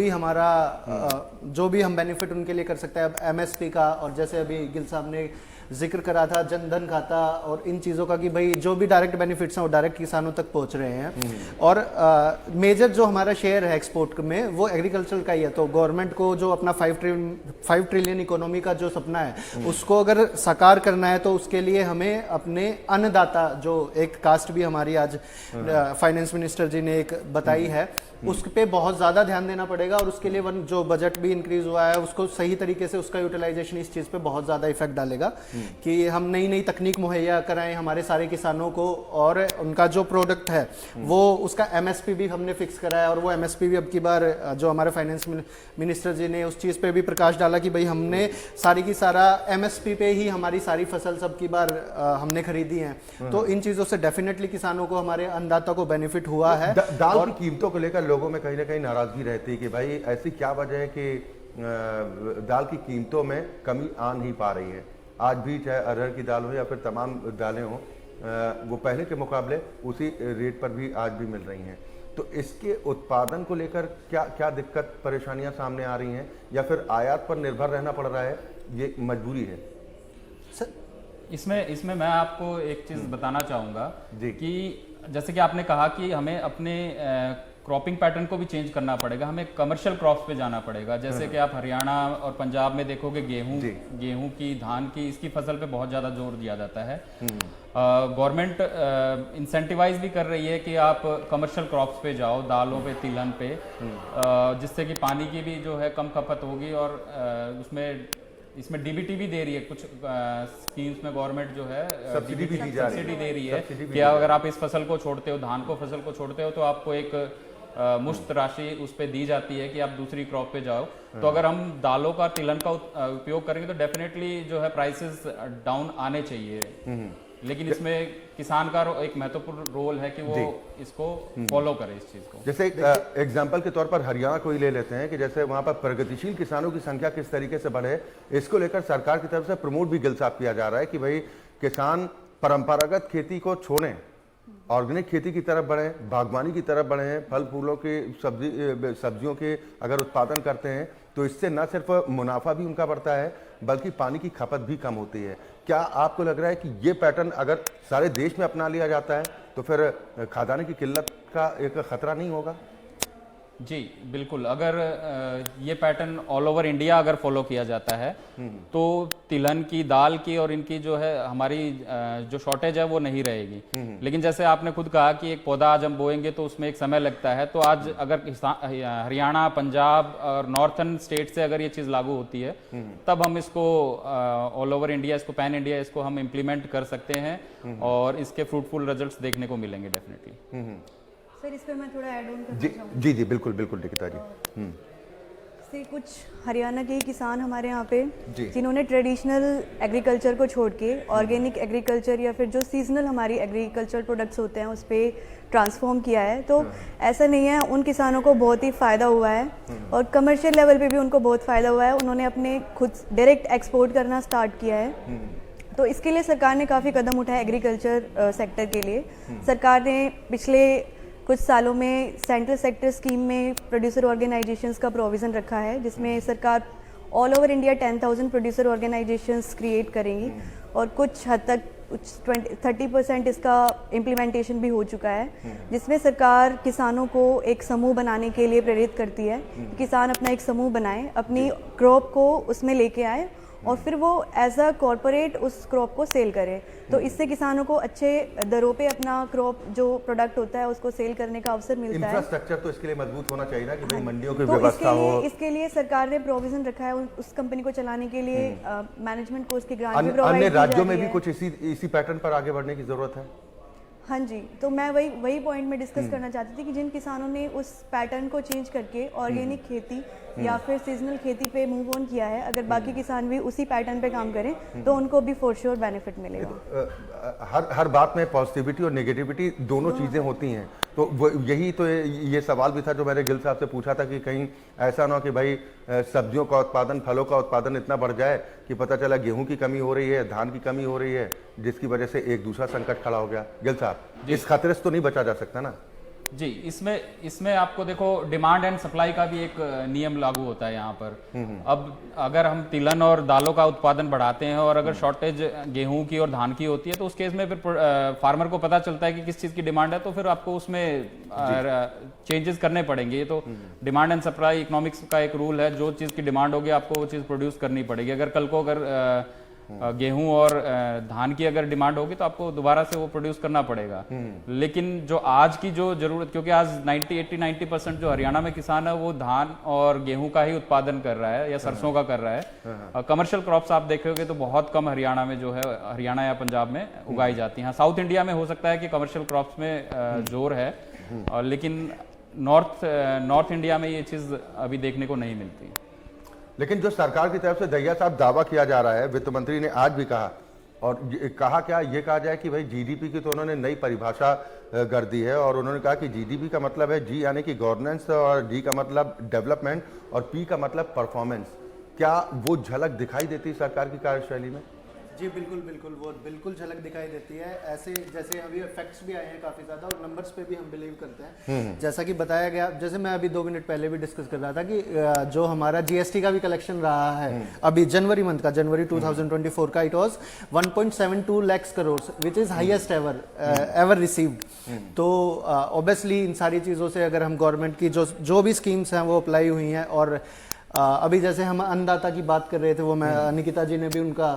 Speaker 3: भी हम बेनिफिट उनके लिए कर सकते हैं। अब MSP का, और जैसे अभी गिल साहब ने जिक्र करा था जनधन खाता और इन चीज़ों का कि भाई जो भी डायरेक्ट बेनिफिट्स हैं वो डायरेक्ट किसानों तक पहुंच रहे हैं। और मेजर जो हमारा शेयर है एक्सपोर्ट में वो एग्रीकल्चर का ही है। तो गवर्नमेंट को जो अपना 5 ट्रिलियन इकोनॉमी का जो सपना है उसको अगर साकार करना है तो उसके लिए हमें अपने अन्नदाता, जो एक कास्ट भी हमारी आज फाइनेंस मिनिस्टर जी ने एक बताई है, उस पे बहुत ज़्यादा ध्यान देना पड़ेगा। और उसके लिए जो बजट भी इंक्रीज हुआ है उसको सही तरीके से उसका यूटिलाइजेशन इस चीज़ पे बहुत ज़्यादा इफेक्ट डालेगा कि हम नई नई तकनीक मुहैया कराएं हमारे सारे किसानों को, और उनका जो प्रोडक्ट है वो उसका MSP भी हमने फिक्स कराया। और वो MSP भी अब की बार जो हमारे फाइनेंस मिनिस्टर जी ने उस चीज़ पे भी प्रकाश डाला कि भाई हमने सारी की सारा MSP पे ही हमारी सारी फसल सब की बार हमने खरीदी है। तो इन चीज़ों से डेफिनेटली किसानों को, हमारे अन्नदाता को बेनिफिट हुआ है।
Speaker 1: दाल की कीमतों को लेकर लोगों में कहीं ना कहीं नाराजगी रहती है कि भाई ऐसी क्या वजह है कि दाल की कीमतों में कमी आ नहीं पा रही है। आज भी चाहे अरहर की दाल हो या फिर तमाम दालें हो, वो पहले के मुकाबले उसी रेट पर भी आज भी मिल रही हैं। तो इसके उत्पादन को लेकर क्या क्या दिक्कत परेशानियां सामने आ रही हैं, या फिर आयात पर निर्भर रहना पड़ रहा है, ये मजबूरी है?
Speaker 2: इसमें मैं आपको एक चीज बताना चाहूंगा कि जैसे कि आपने कहा कि हमें अपने क्रॉपिंग पैटर्न को भी चेंज करना पड़ेगा, हमें कमर्शियल क्रॉप्स पे जाना पड़ेगा। जैसे कि आप हरियाणा और पंजाब में देखोगे गेहूं की, धान की, इसकी फसल पे बहुत ज़्यादा जोर दिया जाता है। गवर्नमेंट इंसेंटिवाइज भी कर रही है कि आप कमर्शियल क्रॉप्स पे जाओ, दालों पे, तिलहन पे, जिससे कि पानी की भी जो है कम खपत होगी। और इसमें डीबीटी भी दे रही है, कुछ स्कीम्स में गवर्नमेंट जो है सब्सिडी दे रही है कि अगर आप इस फसल को छोड़ते हो, धान को फसल को छोड़ते हो, तो आपको एक मुश्त राशि उस पर दी जाती है कि आप दूसरी क्रॉप पे जाओ। तो अगर हम दालों का, तिलहन का उपयोग करेंगे तो डेफिनेटली जो है प्राइसेस डाउन आने चाहिए। लेकिन इसमें किसान का एक महत्वपूर्ण रोल है कि वो इसको फॉलो करे इस चीज को।
Speaker 1: जैसे एग्जांपल के तौर पर हरियाणा को ही ले लेते हैं कि जैसे वहां पर प्रगतिशील किसानों की संख्या किस तरीके से बढ़े, इसको लेकर सरकार की तरफ से प्रमोट भी गिल साहब किया जा रहा है कि भाई किसान परंपरागत खेती को छोड़ें, ऑर्गेनिक खेती की तरफ बढ़ें, बागवानी की तरफ बढ़ें, फल फूलों के, सब्जियों के अगर उत्पादन करते हैं तो इससे न सिर्फ मुनाफा भी उनका बढ़ता है बल्कि पानी की खपत भी कम होती है। क्या आपको लग रहा है कि ये पैटर्न अगर सारे देश में अपना लिया जाता है तो फिर खाद्यान्न की किल्लत का एक खतरा नहीं होगा?
Speaker 2: जी बिल्कुल, अगर ये पैटर्न ऑल ओवर इंडिया अगर फॉलो किया जाता है तो तिलहन की, दाल की और इनकी जो है हमारी जो शॉर्टेज है वो नहीं रहेगी। लेकिन जैसे आपने खुद कहा कि एक पौधा आज हम बोएंगे तो उसमें एक समय लगता है, तो आज अगर हरियाणा, पंजाब और नॉर्थर्न स्टेट से अगर ये चीज़ लागू होती है तब हम इसको ऑल ओवर इंडिया, इसको पैन इंडिया, इसको हम इम्प्लीमेंट कर सकते हैं और इसके फ्रूटफुल रिजल्ट्स देखने को मिलेंगे डेफिनेटली।
Speaker 4: सर इस पर मैं थोड़ा ऐड ऑन करना
Speaker 1: जी
Speaker 4: चाहूँगी।
Speaker 1: जी जी बिल्कुल बिल्कुल निकिता जी।
Speaker 4: से कुछ हरियाणा के ही किसान हमारे यहाँ पे
Speaker 1: जी।
Speaker 4: जिन्होंने ट्रेडिशनल एग्रीकल्चर को छोड़ के ऑर्गेनिक एग्रीकल्चर या फिर जो सीजनल हमारी एग्रीकल्चर प्रोडक्ट्स होते हैं उस पर ट्रांसफॉर्म किया है। तो ऐसा नहीं है, उन किसानों को बहुत ही फ़ायदा हुआ है और कमर्शियल लेवल पे भी उनको बहुत फ़ायदा हुआ है। उन्होंने अपने खुद डायरेक्ट एक्सपोर्ट करना स्टार्ट किया है। तो इसके लिए सरकार ने काफ़ी कदम उठाए एग्रीकल्चर सेक्टर के लिए। सरकार ने पिछले कुछ सालों में सेंट्रल सेक्टर स्कीम में प्रोड्यूसर ऑर्गेनाइजेशंस का प्रोविज़न रखा है, जिसमें सरकार all over India 10,000 producer organisations create करेंगी और कुछ हद तक 30% इसका इम्प्लीमेंटेशन भी हो चुका है, जिसमें सरकार किसानों को एक समूह बनाने के लिए प्रेरित करती है। किसान अपना एक समूह बनाए, अपनी क्रॉप को उसमें लेके आए और फिर वो एज अ कॉरपोरेट उस क्रॉप को सेल करे। तो इससे किसानों को अच्छे दरों पे अपना क्रॉप जो प्रोडक्ट होता है उसको सेल करने का अवसर मिलता है।
Speaker 1: इंफ्रास्ट्रक्चर तो इसके लिए मजबूत होना चाहिए ना कि भाई मंडियों की
Speaker 4: तो
Speaker 1: व्यवस्था हो।
Speaker 4: इसके लिए सरकार ने प्रोविजन रखा है उस कंपनी को चलाने के लिए। मैनेजमेंट को उसकी ग्रांट भी
Speaker 1: अन्य
Speaker 4: प्रोवाइड की जा
Speaker 1: राज्यों में
Speaker 4: रही
Speaker 1: भी
Speaker 4: है।
Speaker 1: कुछ इसी पैटर्न पर आगे बढ़ने की जरूरत है।
Speaker 4: हाँ जी, तो मैं वही पॉइंट में डिस्कस करना चाहती थी कि जिन किसानों ने उस पैटर्न को चेंज करके ऑर्गेनिक खेती या फिर सीजनल खेती पे मूव ऑन किया है, अगर बाकी किसान भी उसी पैटर्न पे काम करें तो उनको भी फॉर श्योर बेनिफिट मिलेगा।
Speaker 1: हर बात में पॉजिटिविटी और नेगेटिविटी दोनों चीजें होती हैं। तो यही तो ये सवाल भी था जो मैंने गिल साहब से पूछा था कि कहीं ऐसा ना हो कि भाई सब्जियों का उत्पादन, फलों का उत्पादन इतना बढ़ जाए कि पता चला गेहूं की कमी हो रही है, धान की कमी हो रही है, जिसकी वजह से एक दूसरा संकट खड़ा हो गया। गिल साहब, इस खतरे से तो नहीं बचा जा सकता ना?
Speaker 2: जी, इसमें आपको देखो डिमांड एंड सप्लाई का भी एक नियम लागू होता है यहाँ पर। अब अगर हम तिलहन और दालों का उत्पादन बढ़ाते हैं और अगर शॉर्टेज गेहूं की और धान की होती है तो उस केस में फिर फार्मर को पता चलता है कि किस चीज़ की डिमांड है, तो फिर आपको उसमें चेंजेस करने पड़ेंगे। ये तो डिमांड एंड सप्लाई इकोनॉमिक्स का एक रूल है, जो चीज़ की डिमांड होगी आपको वो चीज़ प्रोड्यूस करनी पड़ेगी। अगर कल को अगर गेहूं और धान की अगर डिमांड होगी तो आपको दोबारा से वो प्रोड्यूस करना पड़ेगा। लेकिन जो आज की जो जरूरत, क्योंकि आज 80-90% जो हरियाणा में किसान है वो धान और गेहूं का ही उत्पादन कर रहा है या सरसों का कर रहा है। कमर्शियल क्रॉप्स आप देखोगे तो बहुत कम हरियाणा में जो है, हरियाणा या पंजाब में उगाई जाती हैं। साउथ इंडिया में हो सकता है कि कमर्शियल क्रॉप्स में जोर है, लेकिन नॉर्थ इंडिया में ये चीज़ अभी देखने को नहीं मिलती।
Speaker 1: लेकिन जो सरकार की तरफ से दहिया साहब दावा किया जा रहा है, वित्त मंत्री ने आज भी कहा, और कहा क्या, ये कहा जाए कि भाई जीडीपी की तो उन्होंने नई परिभाषा कर दी है और उन्होंने कहा कि जीडीपी का मतलब है जी यानी कि गवर्नेंस, और डी का मतलब डेवलपमेंट और पी का मतलब परफॉर्मेंस। क्या वो झलक दिखाई देती है सरकार की कार्यशैली में?
Speaker 3: जी बिल्कुल बिल्कुल, वो बिल्कुल झलक दिखाई देती है। ऐसे जैसे अभी फैक्ट्स भी आए हैं काफ़ी ज़्यादा और नंबर्स पे भी हम बिलीव करते हैं। जैसा कि बताया गया, जैसे मैं अभी 2 मिनट पहले भी डिस्कस कर रहा था कि जो हमारा जीएसटी का भी कलेक्शन रहा है अभी जनवरी मंथ का, जनवरी 2024 का, it was 1.72 lakh crore, which is highest ever received. तो ऑब्वियसली इन सारी चीज़ों से अगर हम गवर्नमेंट की जो भी स्कीम्स हैं वो अप्लाई हुई हैं। और अभी जैसे हम अन्नदाता की बात कर रहे थे, वो मैं निकिता जी ने भी उनका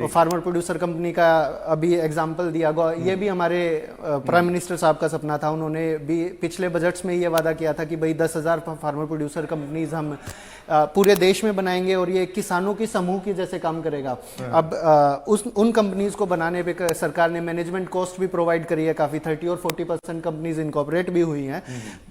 Speaker 3: फार्मर प्रोड्यूसर कंपनी का अभी एग्जांपल दिया। ये भी हमारे प्राइम मिनिस्टर साहब का सपना था। उन्होंने भी पिछले बजट्स में ये वादा किया था कि भाई 10,000 फार्मर प्रोड्यूसर कंपनीज हम पूरे देश में बनाएंगे और ये किसानों की समूह की जैसे काम करेगा। अब उन कंपनीज को बनाने पे सरकार ने मैनेजमेंट कॉस्ट भी प्रोवाइड करी है काफ़ी। 30 और 40% कंपनीज इनकॉर्पोरेट भी हुई हैं।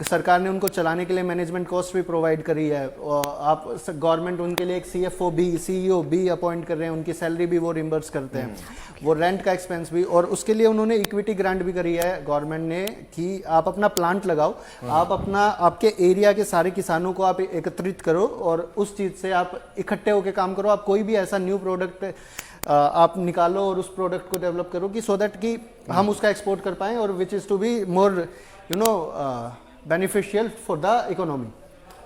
Speaker 3: सरकार ने उनको चलाने के लिए मैनेजमेंट कॉस्ट भी प्रोवाइड करी है। आप गवर्नमेंट उनके लिए एक CFO भी, CEO भी अपॉइंट कर रहे हैं, उनकी सैलरी भी वो रिम्बर्स करते हैं, वो रेंट का एक्सपेंस भी। और उसके लिए उन्होंने इक्विटी ग्रांट भी करी है गवर्नमेंट ने कि आप अपना प्लांट लगाओ, आप आपके एरिया के सारे किसानों को आप एकत्रित करो और उस चीज़ से आप इकट्ठे होकर काम करो। आप कोई भी ऐसा न्यू प्रोडक्ट आप निकालो और उस प्रोडक्ट को डेवलप करो कि सो दैट कि हम उसका एक्सपोर्ट कर पाएं और which is to be more beneficial for the economy.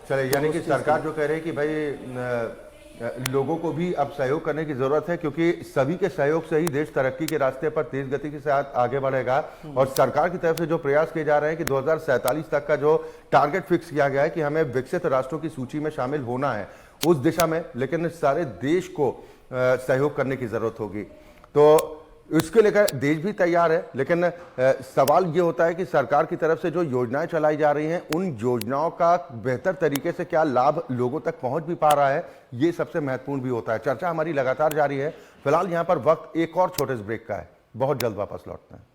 Speaker 1: चले, यानी कि सरकार जो कह रही है कि भाई लोगों को भी अब सहयोग करने की जरूरत है, क्योंकि सभी के सहयोग से ही देश तरक्की के रास्ते पर तेज गति के साथ आगे बढ़ेगा। और सरकार की तरफ से जो प्रयास किए जा रहे हैं कि 2047 तक का जो टारगेट फिक्स किया गया है कि हमें विकसित राष्ट्रों की सूची में शामिल होना है, उस दिशा में लेकिन सारे देश को सहयोग करने की जरूरत होगी। तो इसके लेकर देश भी तैयार है, लेकिन सवाल ये होता है कि सरकार की तरफ से जो योजनाएं चलाई जा रही हैं, उन योजनाओं का बेहतर तरीके से क्या लाभ लोगों तक पहुंच भी पा रहा है, ये सबसे महत्वपूर्ण भी होता है। चर्चा हमारी लगातार जारी है। फिलहाल यहां पर वक्त एक और छोटे से ब्रेक का है, बहुत जल्द वापस लौटते हैं।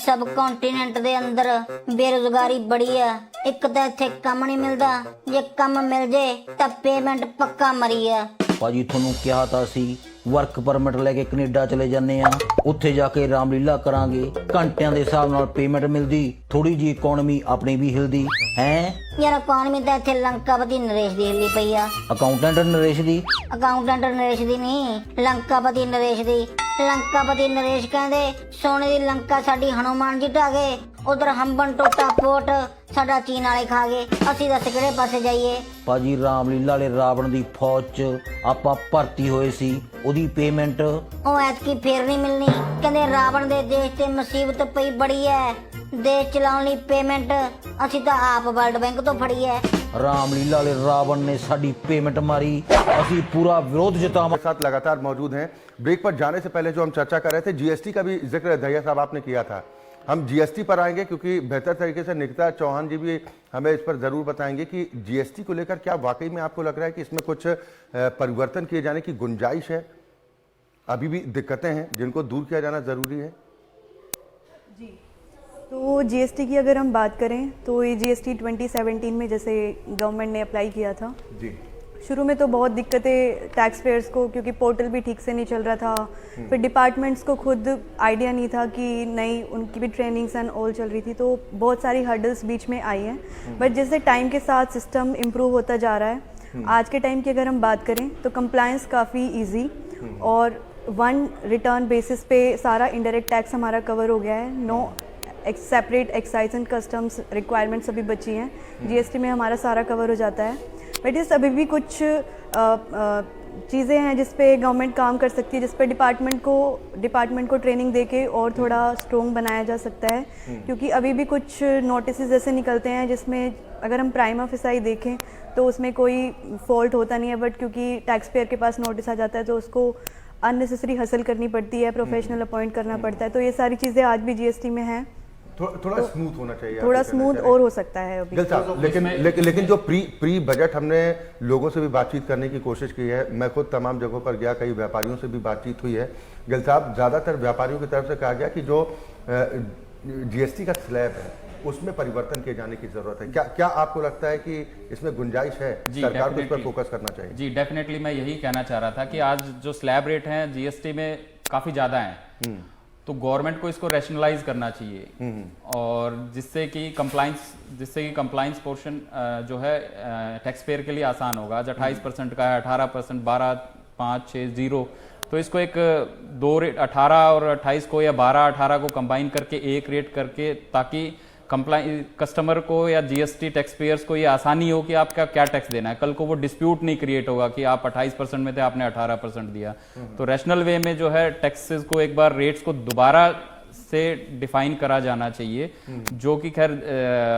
Speaker 5: सब कॉन्टिनेंट ਦੇ ਅੰਦਰ ਬੇਰੁਜ਼ਗਾਰੀ ਬੜੀ ਹੈ। ਇੱਕ ਤਾਂ ਇੱਥੇ ਕੰਮ ਨਹੀਂ ਮਿਲਦਾ, ਜੇ ਕੰਮ ਮਿਲ ਜੇ ਤਾਂ ਪੇਮੈਂਟ ਪੱਕਾ ਮਰੀ ਹੈ।
Speaker 6: ਭਾਜੀ ਤੁਹਾਨੂੰ ਕਿਹਾ ਤਾਂ ਸੀ ਵਰਕ ਪਰਮਿਟ ਲੈ ਕੇ ਕੈਨੇਡਾ ਚਲੇ ਜਾਂਦੇ ਆ, ਉੱਥੇ ਜਾ ਕੇ ਰਾਮਲੀਲਾ ਕਰਾਂਗੇ, ਘੰਟਿਆਂ ਦੇ ਹਿਸਾਬ ਨਾਲ ਪੇਮੈਂਟ ਮਿਲਦੀ, ਥੋੜੀ ਜੀ ਇਕਨੋਮੀ ਆਪਣੀ ਵੀ ਹਿਲਦੀ ਹੈ।
Speaker 5: ਯਾਰ ਇਕਨੋਮੀ ਤਾਂ ਇੱਥੇ ਲੰਕਾਪਤੀ ਨਰੇਸ਼ ਦੀ ਹਿੱਲੀ ਪਈ ਆ।
Speaker 6: ਅਕਾਊਂਟੈਂਟ ਨਰੇਸ਼ ਦੀ
Speaker 5: ਨਹੀਂ, ਲੰਕਾਪਤੀ ਨਰੇਸ਼ ਦੀ। ਲੰਕਾਪਤੀ ਨਰੇਸ਼ ਕਹਿੰਦੇ ਸੋਨੇ ਦੀ ਲੰਕਾ ਸਾਡੀ ਹਨੂਮਾਨ ਜੀ ਢਾ ਗਏ, ਉਧਰ ਹੰਬਨ ਟੋਟਾ ਪੋਟ ਸਾਡਾ ਚੀਨ ਵਾਲੇ ਖਾ ਗਏ, ਅਸੀਂ ਦੱਸ ਕਿਹੜੇ ਪਾਸੇ ਜਾਈਏ।
Speaker 6: ਭਾਜੀ ਰਾਮਲੀਲਾ ਵਾਲੇ ਰਾਵਣ ਦੀ ਫੌਜ 'ਚ ਆਪਾਂ ਭਰਤੀ ਹੋਏ ਸੀ, ਉਹਦੀ ਪੇਮੈਂਟ
Speaker 5: ਉਹ ਐਤਕੀ ਫੇਰ ਨਹੀਂ ਮਿਲਣੀ। ਕਹਿੰਦੇ ਰਾਵਣ ਦੇ ਦੇਸ਼ ਤੇ ਮੁਸੀਬਤ ਪਈ ਬੜੀ ਹੈ, ਦੇਸ਼ ਚਲਾਉਣ ਲਈ ਪੇਮੈਂਟ ਅਸੀਂ ਤਾਂ ਆਪ ਵਰਲਡ ਬੈਂਕ ਤੋਂ ਫੜੀ ਹੈ।
Speaker 6: रामलीला वाले रावण ने साडी पेमेंट मारी, असी पूरा विरोध जतावा।
Speaker 1: साथ लगातार मौजूद हैं। ब्रेक पर जाने से पहले जो हम चर्चा कर रहे थे, जीएसटी का भी जिक्र दहिया साहब आपने किया था। हम जीएसटी पर आएंगे क्योंकि बेहतर तरीके से निकिता चौहान जी भी हमें इस पर जरूर बताएंगे कि जीएसटी को लेकर क्या वाकई में आपको लग रहा है कि इसमें कुछ परिवर्तन किए जाने की गुंजाइश है, अभी भी दिक्कतें हैं जिनको दूर किया जाना जरूरी है।
Speaker 4: जी, तो जीएसटी की अगर हम बात करें तो ये जीएसटी 2017 में जैसे गवर्नमेंट ने अप्लाई किया था
Speaker 1: जी,
Speaker 4: शुरू में तो बहुत दिक्कतें टैक्स पेयर्स को, क्योंकि पोर्टल भी ठीक से नहीं चल रहा था, फिर डिपार्टमेंट्स को खुद आइडिया नहीं था कि नई उनकी भी ट्रेनिंग्स एंड ऑल चल रही थी, तो बहुत सारी हर्डल्स बीच में आई हैं। बट जैसे टाइम के साथ सिस्टम इम्प्रूव होता जा रहा है, आज के टाइम की अगर हम बात करें तो कंप्लायंस काफ़ी ईजी और वन रिटर्न बेसिस पे सारा इनडायरेक्ट टैक्स हमारा कवर हो गया है। No separate excise and customs requirements अभी बची हैं, जीएसटी में हमारा सारा कवर हो जाता है। बट इस अभी भी कुछ चीज़ें हैं जिस पे गवर्नमेंट काम कर सकती है, जिस पे डिपार्टमेंट को ट्रेनिंग देके और थोड़ा स्ट्रॉन्ग बनाया जा सकता है। क्योंकि अभी भी कुछ नोटिस ऐसे निकलते हैं जिसमें अगर हम प्राइमा फेसाई देखें तो उसमें कोई फॉल्ट होता नहीं है, बट क्योंकि टैक्स पेयर के पास नोटिस आ जाता है तो उसको अननेसेसरी हसल करनी पड़ती है, प्रोफेशनल अपॉइंट करना पड़ता है। तो ये सारी चीज़ें आज भी जीएसटी में हैं।
Speaker 1: थोड़ा स्मूथ होना चाहिए,
Speaker 4: थोड़ा स्मूथ और हो सकता है अभी।
Speaker 1: लेकिन जो प्री बजट हमने लोगों से भी बातचीत करने की कोशिश की है, मैं खुद तमाम जगहों पर गया, कई व्यापारियों से भी बातचीत हुई है। गिल साहब, ज़्यादातर व्यापारियों की तरफ से कहा गया कि जो जीएसटी का स्लैब है उसमें परिवर्तन किए जाने की जरूरत है। क्या आपको लगता है कि इसमें गुंजाइश है, सरकार को इस पर फोकस करना चाहिए?
Speaker 2: जी, डेफिनेटली मैं यही कहना चाह रहा था कि आज जो स्लैब रेट हैं जीएसटी में काफ़ी ज़्यादा हैं, तो गवर्नमेंट को इसको रैशनलाइज करना चाहिए और जिससे कि कंप्लाइंस पोर्शन जो है टैक्स पेयर के लिए आसान होगा। आज 28% का है, 18%, 12, 5, 6, 0, तो इसको एक दो रेट 18 और 28 को या 12, 18 को कंबाइन करके एक रेट करके, ताकि कस्टमर को या जीएसटी टैक्स पेयर्स को ये आसानी हो कि आपका क्या टैक्स देना है। कल को वो डिस्प्यूट नहीं क्रिएट होगा कि आप 28% में थे, आपने 18% दिया। तो रैशनल वे में जो है टैक्सेस को एक बार रेट्स को दोबारा से डिफाइन करा जाना चाहिए, जो कि खैर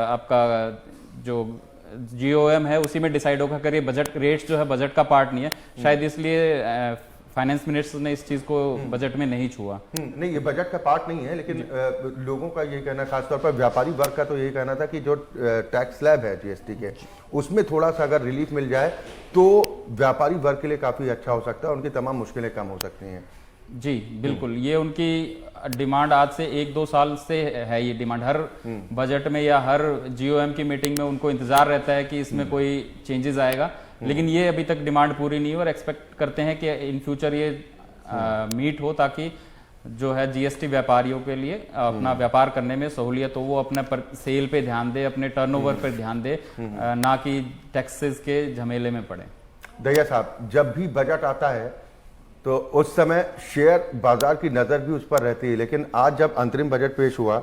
Speaker 2: आपका जो जीओएम है उसी में डिसाइड होगा। अगर ये बजट रेट्स जो है बजट का पार्ट नहीं है, शायद इसलिए फाइनेंस मिनिस्टर ने इस चीज को बजट में नहीं छुआ।
Speaker 1: नहीं, ये बजट का पार्ट नहीं है, लेकिन लोगों का ये कहना, खासतौर पर व्यापारी वर्ग का तो यही कहना था कि जो टैक्स स्लैब है जीएसटी के, उसमें थोड़ा सा अगर रिलीफ मिल जाए तो व्यापारी वर्ग के लिए काफी अच्छा हो सकता है, उनकी तमाम मुश्किलें कम हो सकती हैं।
Speaker 2: जी बिल्कुल, ये उनकी डिमांड आज से 1-2 साल से है। ये डिमांड हर बजट में या हर जीओएम की मीटिंग में उनको इंतजार रहता है कि इसमें कोई चेंजेस आएगा, लेकिन ये अभी तक डिमांड पूरी नहीं हुई और एक्सपेक्ट करते हैं कि इन फ्यूचर ये मीट हो, ताकि जो है जीएसटी व्यापारियों के लिए अपना व्यापार करने में सहूलियत हो, वो अपने सेल पे ध्यान दे, अपने टर्नओवर पर ध्यान दे, ना कि टैक्सेस के झमेले में पड़े।
Speaker 1: दहिया साहब, जब भी बजट आता है तो उस समय शेयर बाजार की नजर भी उस पर रहती है, लेकिन आज जब अंतरिम बजट पेश हुआ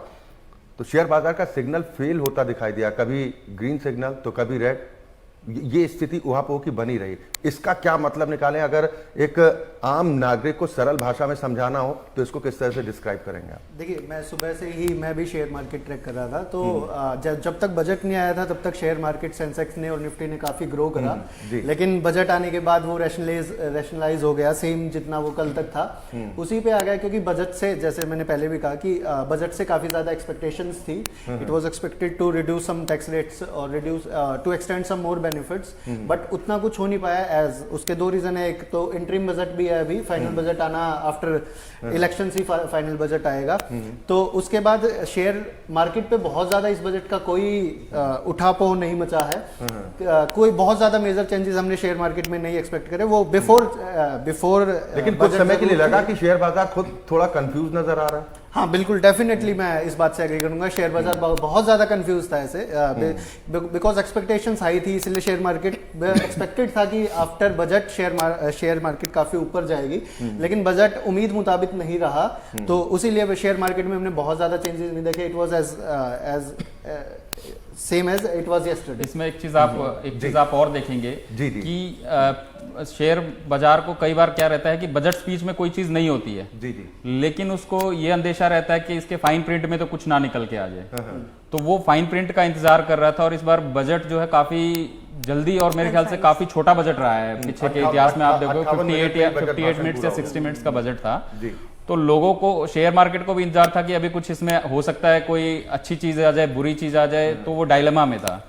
Speaker 1: तो शेयर बाजार का सिग्नल फेल होता दिखाई दिया, कभी ग्रीन सिग्नल तो कभी रेड। ये स्थिति उहापोह की बनी रही। इसका क्या मतलब निकालें? अगर एक आम नागरिक को सरल भाषा में समझाना हो तो इसको किस तरह से डिस्क्राइब करेंगे आप?
Speaker 3: देखिए, मैं सुबह से ही मैं भी शेयर मार्केट ट्रैक कर रहा था, तो जब तक बजट नहीं आया था तब तक शेयर मार्केट सेंसेक्स ने और निफ्टी ने काफ़ी ग्रो करा, लेकिन बजट आने के बाद वो रैशनलाइज हो गया, सेम जितना वो कल तक था उसी पे आ गया, क्योंकि बजट से, जैसे मैंने पहले भी कहा कि बजट से काफ़ी ज़्यादा एक्सपेक्टेशंस थी। It was expected to reduce some tax rates और reduce to extend some more benefits, but उतना कुछ हो नहीं पाया। एज उसके दो रीजन है, एक तो इंटरिम बजट भी है, अभी फाइनल बजट आना आफ्टर इलेक्शन ही फाइनल बजट आएगा, तो उसके बाद शेयर मार्केट पे बहुत ज्यादा इस बजट का कोई उठापोह नहीं मचा है। कोई बहुत ज्यादा मेजर चेंजेस हमने शेयर मार्केट में नहीं एक्सपेक्ट करे, वो बिफोर
Speaker 1: लेकिन कुछ समय के लिए लगा कि शेयर बाजार खुद थोड़ा कंफ्यूज नजर आ रहा है।
Speaker 3: हाँ बिल्कुल, डेफिनेटली मैं इस बात से एग्री करूंगा। शेयर बाजार बहुत ज्यादा कंफ्यूज था ऐसे, बिकॉज एक्सपेक्टेशंस हाई थी, इसलिए शेयर मार्केट एक्सपेक्टेड था कि आफ्टर बजट शेयर मार्केट काफी ऊपर जाएगी, लेकिन बजट उम्मीद मुताबिक नहीं रहा, तो उसीलिए शेयर मार्केट में हमने बहुत ज्यादा चेंजेस नहीं देखे। It was as same as it was yesterday.
Speaker 2: इसमें एक चीज आप और देखेंगे
Speaker 1: जी।
Speaker 2: कि शेयर बाजार को कई बार क्या रहता है कि बजट स्पीच में कोई चीज नहीं होती है
Speaker 1: जी,
Speaker 2: लेकिन उसको ये अंदेशा रहता है कि इसके फाइन प्रिंट में तो कुछ ना निकल के आ जाए, तो वो फाइन प्रिंट का इंतजार कर रहा था। और इस बार बजट जो है काफी जल्दी और मेरे ख्याल से काफी छोटा बजट रहा है। पीछे के इतिहास में आप देखो 58 मिनट्स या 60 मिनट्स का बजट था, तो लोगों को, शेयर मार्केट को भी इंतजार था कि अभी कुछ इसमें हो सकता है, कोई अच्छी चीज आ जाए, बुरी चीज आ जाए, तो वो डायलेमा में था।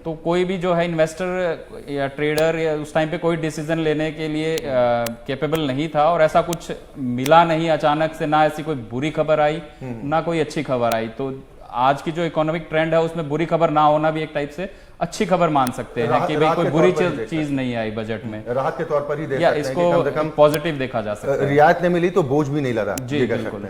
Speaker 2: तो कोई भी जो है इन्वेस्टर या ट्रेडर या उस टाइम पे कोई डिसीजन लेने के लिए कैपेबल नहीं था, और ऐसा कुछ मिला नहीं अचानक से, ना ऐसी कोई बुरी खबर आई ना कोई अच्छी खबर आई। तो आज की जो इकोनॉमिक ट्रेंड है उसमें बुरी खबर ना होना भी एक टाइप से अच्छी खबर मान सकते हैं कि भाई कोई बुरी चीज नहीं आई बजट में,
Speaker 1: राहत के तौर पर ही देख
Speaker 2: या
Speaker 1: सकते हैं
Speaker 2: इसको
Speaker 1: कि कम से कम
Speaker 2: पॉजिटिव देखा जा सकता है।
Speaker 1: रियायत नहीं मिली तो बोझ भी नहीं लगा।
Speaker 2: जी बिल्कुल।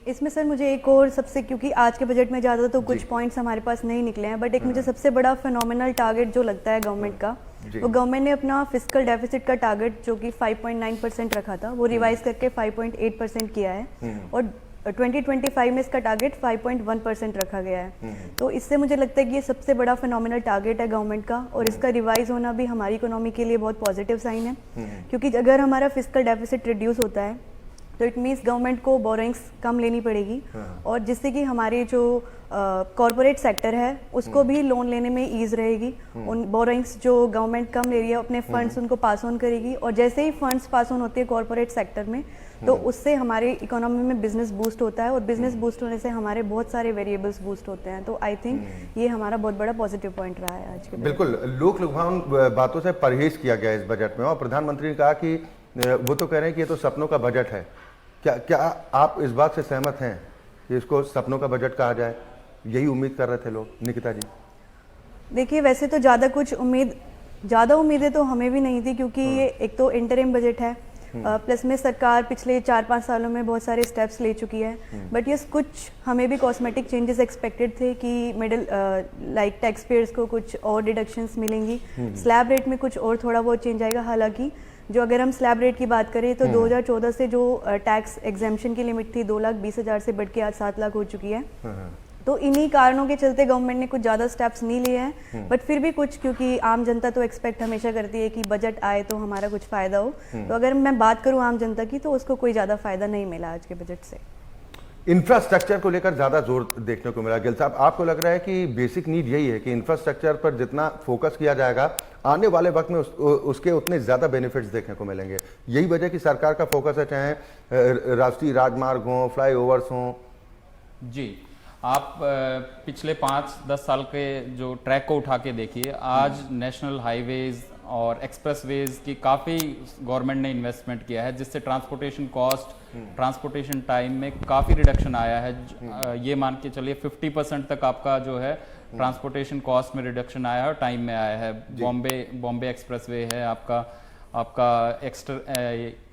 Speaker 4: इसमें सर मुझे एक और सबसे, क्योंकि आज के बजट में ज़्यादा तो कुछ पॉइंट्स हमारे पास नहीं निकले हैं, बट एक मुझे सबसे बड़ा फिनोमिनल टारगेट जो लगता है गवर्नमेंट का, वो गवर्नमेंट ने अपना फिस्कल डेफिसिट का टारगेट जो कि 5.9% रखा था, वो रिवाइज करके 5.8% किया है, और 2025 में इसका टारगेट 5.1% रखा गया है। तो इससे मुझे लगता है कि ये सबसे बड़ा फिनोमिनल टारगेट है गवर्नमेंट का, और इसका रिवाइज होना भी हमारी इकोनॉमी के लिए बहुत पॉजिटिव साइन है, क्योंकि अगर हमारा फिस्कल डेफिसिट रिड्यूस होता है तो इट मीन्स गवर्नमेंट को बोरोइंग्स कम लेनी पड़ेगी, और जिससे कि हमारे जो कॉरपोरेट सेक्टर है उसको भी लोन लेने में ईज रहेगी। उन बोरोइंग्स जो गवर्नमेंट कम ले रही है अपने फंड्स उनको पास ऑन करेगी, और जैसे ही फंड्स पास ऑन होते हैं कॉरपोरेट सेक्टर में, तो उससे हमारे इकोनॉमी में बिजनेस बूस्ट होता है, और बिजनेस बूस्ट होने से हमारे बहुत सारे वेरिएबल्स बूस्ट होते हैं। तो आई थिंक ये हमारा बहुत बड़ा पॉजिटिव पॉइंट रहा है आज के।
Speaker 1: बिल्कुल, लोक लुभावन बातों से परहेज किया गया इस बजट में, और प्रधानमंत्री ने कहा कि वो तो कह रहे हैं कि ये तो सपनों का बजट है। क्या आप इस बात से सहमत हैं कि इसको सपनों का बजट कहा जाए? यही उम्मीद कर रहे थे लोग। निकिता जी।
Speaker 4: देखिए, वैसे तो ज़्यादा उम्मीदें तो हमें भी नहीं थी, क्योंकि ये एक तो इंटरिम बजट है, प्लस में सरकार पिछले 4-5 सालों में बहुत सारे स्टेप्स ले चुकी है, बट यस कुछ हमें भी कॉस्मेटिक चेंजेस एक्सपेक्टेड थे कि मिडिल लाइक टैक्स पेयर्स को कुछ और डिडक्शंस मिलेंगी, स्लैब रेट में कुछ और थोड़ा बहुत चेंज आएगा। हालांकि जो अगर हम स्लैब रेट की बात करें तो 2014 से जो टैक्स एग्जेम्पशन की लिमिट थी 2,20,000 से बढ़ के आज 7 लाख हो चुकी है। तो इन्हीं कारणों के चलते गवर्नमेंट ने कुछ ज़्यादा स्टेप्स नहीं लिए हैं, बट फिर भी कुछ, क्योंकि आम जनता तो एक्सपेक्ट हमेशा करती है कि बजट आए तो हमारा कुछ फ़ायदा हो, तो अगर मैं बात करूँ आम जनता की तो उसको कोई ज़्यादा फ़ायदा नहीं मिला आज के बजट से।
Speaker 1: इंफ्रास्ट्रक्चर को लेकर ज्यादा जोर देखने को मिला। गिल साहब, आपको लग रहा है कि बेसिक नीड यही है कि इंफ्रास्ट्रक्चर पर जितना फोकस किया जाएगा आने वाले वक्त में उसके उतने ज्यादा बेनिफिट्स देखने को मिलेंगे? यही वजह कि सरकार का फोकस है, चाहे राष्ट्रीय राजमार्ग हों, फ्लाईओवर्स हों।
Speaker 2: जी, आप पिछले 5-10 साल के जो ट्रैक को उठा के देखिए, आज नेशनल हाईवेज और एक्सप्रेसवेज की काफ़ी गवर्नमेंट ने इन्वेस्टमेंट किया है, जिससे ट्रांसपोर्टेशन कॉस्ट, ट्रांसपोर्टेशन टाइम में काफ़ी रिडक्शन आया है। ये मान के चलिए 50% तक आपका जो है ट्रांसपोर्टेशन कॉस्ट में रिडक्शन आया है और टाइम में आया है। बॉम्बे एक्सप्रेसवे है आपका, आपका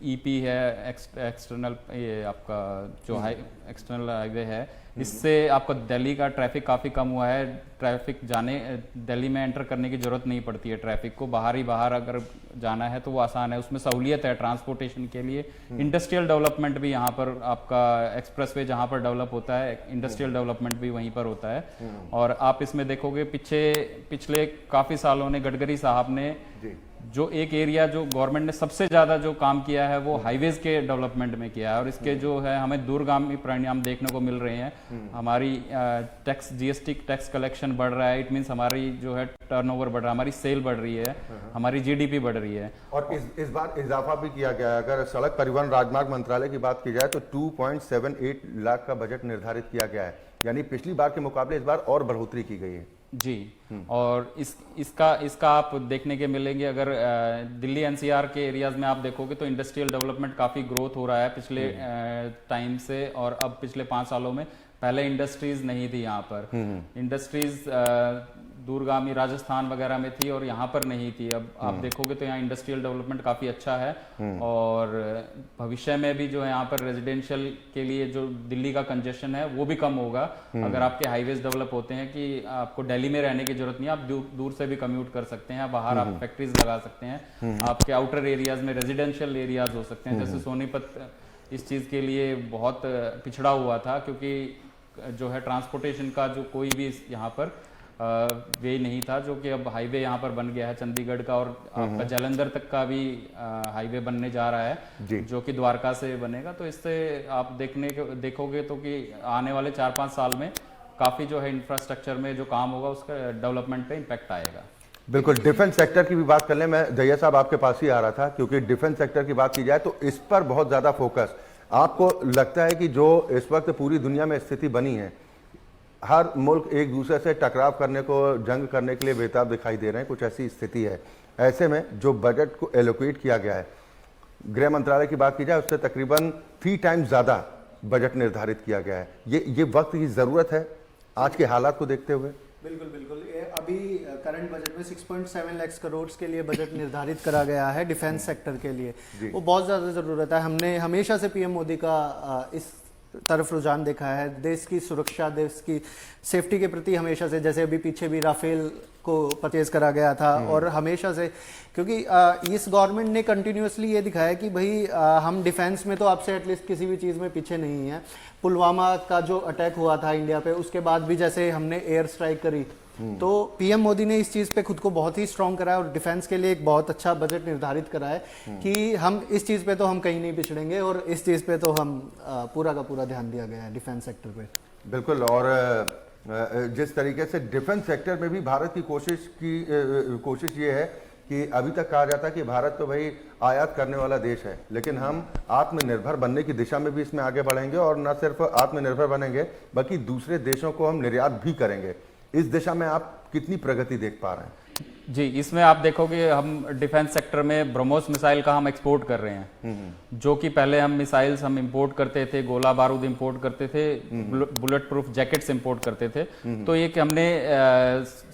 Speaker 2: ईपी है, एक्सटर्नल ये आपका जो एक्सटर्नल हाईवे है, इससे आपका दिल्ली का ट्रैफिक काफ़ी कम हुआ है। ट्रैफिक दिल्ली में एंटर करने की ज़रूरत नहीं पड़ती है। ट्रैफिक को बाहर ही बाहर अगर जाना है तो वो आसान है, उसमें सहूलियत है ट्रांसपोर्टेशन के लिए। इंडस्ट्रियल डेवलपमेंट भी यहाँ पर आपका एक्सप्रेसवे जहाँ पर डेवलप होता है, इंडस्ट्रियल डेवलपमेंट भी वहीं पर होता है। और आप इसमें देखोगे पिछले काफ़ी सालों ने गडकरी साहब ने जो एक एरिया जो गवर्नमेंट ने सबसे ज़्यादा जो काम किया है वो हाईवेज के डेवलपमेंट में किया है, और इसके जो है हमें दूरगामी परिणाम देखने को मिल रहे हैं। हमारी टैक्स जीएसटी टैक्स कलेक्शन बढ़ रहा है, इट मीन्स हमारी जो है टर्नओवर बढ़ रहा है, हमारी सेल बढ़ रही है, हमारी जीडीपी बढ़ रही है।
Speaker 1: और इस बार इजाफा भी किया गया है। अगर सड़क परिवहन राजमार्ग मंत्रालय की बात की जाए तो 2.78 लाख का बजट निर्धारित किया गया है, यानी पिछली बार के मुकाबले इस बार और बढ़ोतरी की गई है
Speaker 2: जी। और इसका आप देखने के मिलेंगे, अगर दिल्ली एनसीआर के एरियाज में आप देखोगे तो इंडस्ट्रियल डेवलपमेंट काफ़ी ग्रोथ हो रहा है पिछले टाइम से। और अब पिछले 5 सालों में, पहले इंडस्ट्रीज नहीं थी यहाँ पर, इंडस्ट्रीज दूरगामी राजस्थान वगैरह में थी और यहाँ पर नहीं थी। अब आप देखोगे तो यहाँ इंडस्ट्रियल डेवलपमेंट काफ़ी अच्छा है। और भविष्य में भी जो है यहाँ पर रेजिडेंशियल के लिए जो दिल्ली का कंजेशन है वो भी कम होगा अगर आपके हाईवेज डेवलप होते हैं, कि आपको दिल्ली में रहने की जरूरत नहीं है, आप दूर से भी कम्यूट कर सकते हैं, बाहर आप फैक्ट्रीज लगा सकते हैं, आपके आउटर एरियाज में रेजिडेंशियल एरियाज हो सकते हैं। जैसे सोनीपत इस चीज़ के लिए बहुत पिछड़ा हुआ था, क्योंकि जो है ट्रांसपोर्टेशन का जो कोई भी यहाँ पर वे नहीं था, जो कि अब हाईवे यहाँ पर बन गया है चंडीगढ़ का, और आपका जालंधर तक का भी हाईवे बनने जा रहा है, जो कि द्वारका से बनेगा। तो इससे आप देखोगे तो कि आने वाले 4-5 साल में काफ़ी जो है इंफ्रास्ट्रक्चर में जो काम होगा उसका डेवलपमेंट पे इम्पैक्ट आएगा।
Speaker 1: बिल्कुल। डिफेंस सेक्टर की भी बात कर लें, मैं दैया साहब आपके पास ही आ रहा था, क्योंकि डिफेंस सेक्टर की बात की जाए तो इस पर बहुत ज़्यादा फोकस। आपको लगता है कि जो इस वक्त पूरी दुनिया में स्थिति बनी है, हर मुल्क एक दूसरे से टकराव करने को, जंग करने के लिए बेताब दिखाई दे रहे हैं, कुछ ऐसी स्थिति है। ऐसे में जो बजट को एलोकेट किया गया है, गृह मंत्रालय की बात की जाए उससे तकरीबन 3 टाइम्स ज़्यादा बजट निर्धारित किया गया है। ये वक्त की ज़रूरत है आज के हालात को देखते हुए।
Speaker 3: बिल्कुल बिल्कुल। ये अभी करंट बजट में 6.7 लाख करोड़ के लिए बजट निर्धारित करा गया है डिफेंस सेक्टर के लिए। वो बहुत ज़्यादा ज़रूरत है। हमने हमेशा से पीएम मोदी का इस तरफ रुझान देखा है, देश की सुरक्षा, देश की सेफ्टी के प्रति हमेशा से। जैसे अभी पीछे भी राफेल को परचेज करा गया था, और हमेशा से, क्योंकि इस गवर्नमेंट ने कंटिन्यूसली ये दिखाया कि भाई हम डिफेंस में तो आपसे एटलीस्ट किसी भी चीज़ में पीछे नहीं है। पुलवामा का जो अटैक हुआ था इंडिया पे, उसके बाद भी जैसे हमने एयर स्ट्राइक करी, तो पीएम मोदी ने इस चीज़ पे खुद को बहुत ही स्ट्रॉन्ग करा है और डिफेंस के लिए एक बहुत अच्छा बजट निर्धारित करा है कि हम इस चीज़ पे तो हम कहीं नहीं पिछड़ेंगे, और इस चीज़ पे तो हम पूरा का पूरा ध्यान दिया गया है डिफेंस सेक्टर पे।
Speaker 1: बिल्कुल। और जिस तरीके से डिफेंस सेक्टर में भी भारत की कोशिश ये है कि अभी तक कहा जाता है कि भारत तो भाई आयात करने वाला देश है, लेकिन हम आत्मनिर्भर बनने की दिशा में भी इसमें आगे बढ़ेंगे, और न सिर्फ आत्मनिर्भर बनेंगे बल्कि दूसरे देशों को हम निर्यात भी करेंगे। इस दिशा में आप कितनी प्रगति देख पा रहे हैं?
Speaker 2: जी, इसमें आप देखोगे हम डिफेंस सेक्टर में ब्रह्मोस मिसाइल का हम एक्सपोर्ट कर रहे हैं, जो कि पहले हम मिसाइल्स हम इंपोर्ट करते थे, गोला बारूद इंपोर्ट करते थे, बुलेट प्रूफ जैकेट्स इंपोर्ट करते थे। तो ये कि हमने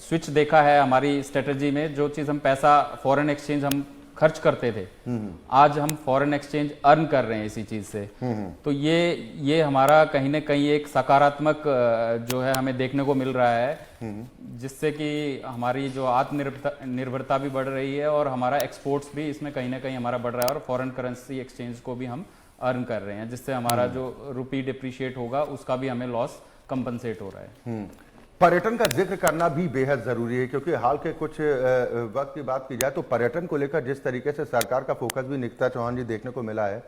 Speaker 2: स्विच देखा है हमारी स्ट्रेटजी में, जो चीज़ हम पैसा फॉरेन एक्सचेंज हम खर्च करते थे, आज हम फॉरेन एक्सचेंज अर्न कर रहे हैं इसी चीज से। तो ये हमारा कहीं ना कहीं एक सकारात्मक जो है हमें देखने को मिल रहा है, जिससे कि हमारी जो आत्मनिर्भरता भी बढ़ रही है और हमारा एक्सपोर्ट्स भी इसमें कहीं ना कहीं हमारा बढ़ रहा है, और फॉरेन करेंसी एक्सचेंज को भी हम अर्न कर रहे हैं, जिससे हमारा जो रुपी डिप्रिशिएट होगा उसका भी हमें लॉस कंपनसेट हो रहा है।
Speaker 1: पर्यटन का जिक्र करना भी बेहद जरूरी है, क्योंकि हाल के कुछ वक्त की बात की जाए तो पर्यटन को लेकर जिस तरीके से सरकार का फोकस भी निकिता चौहान जी देखने को मिला है,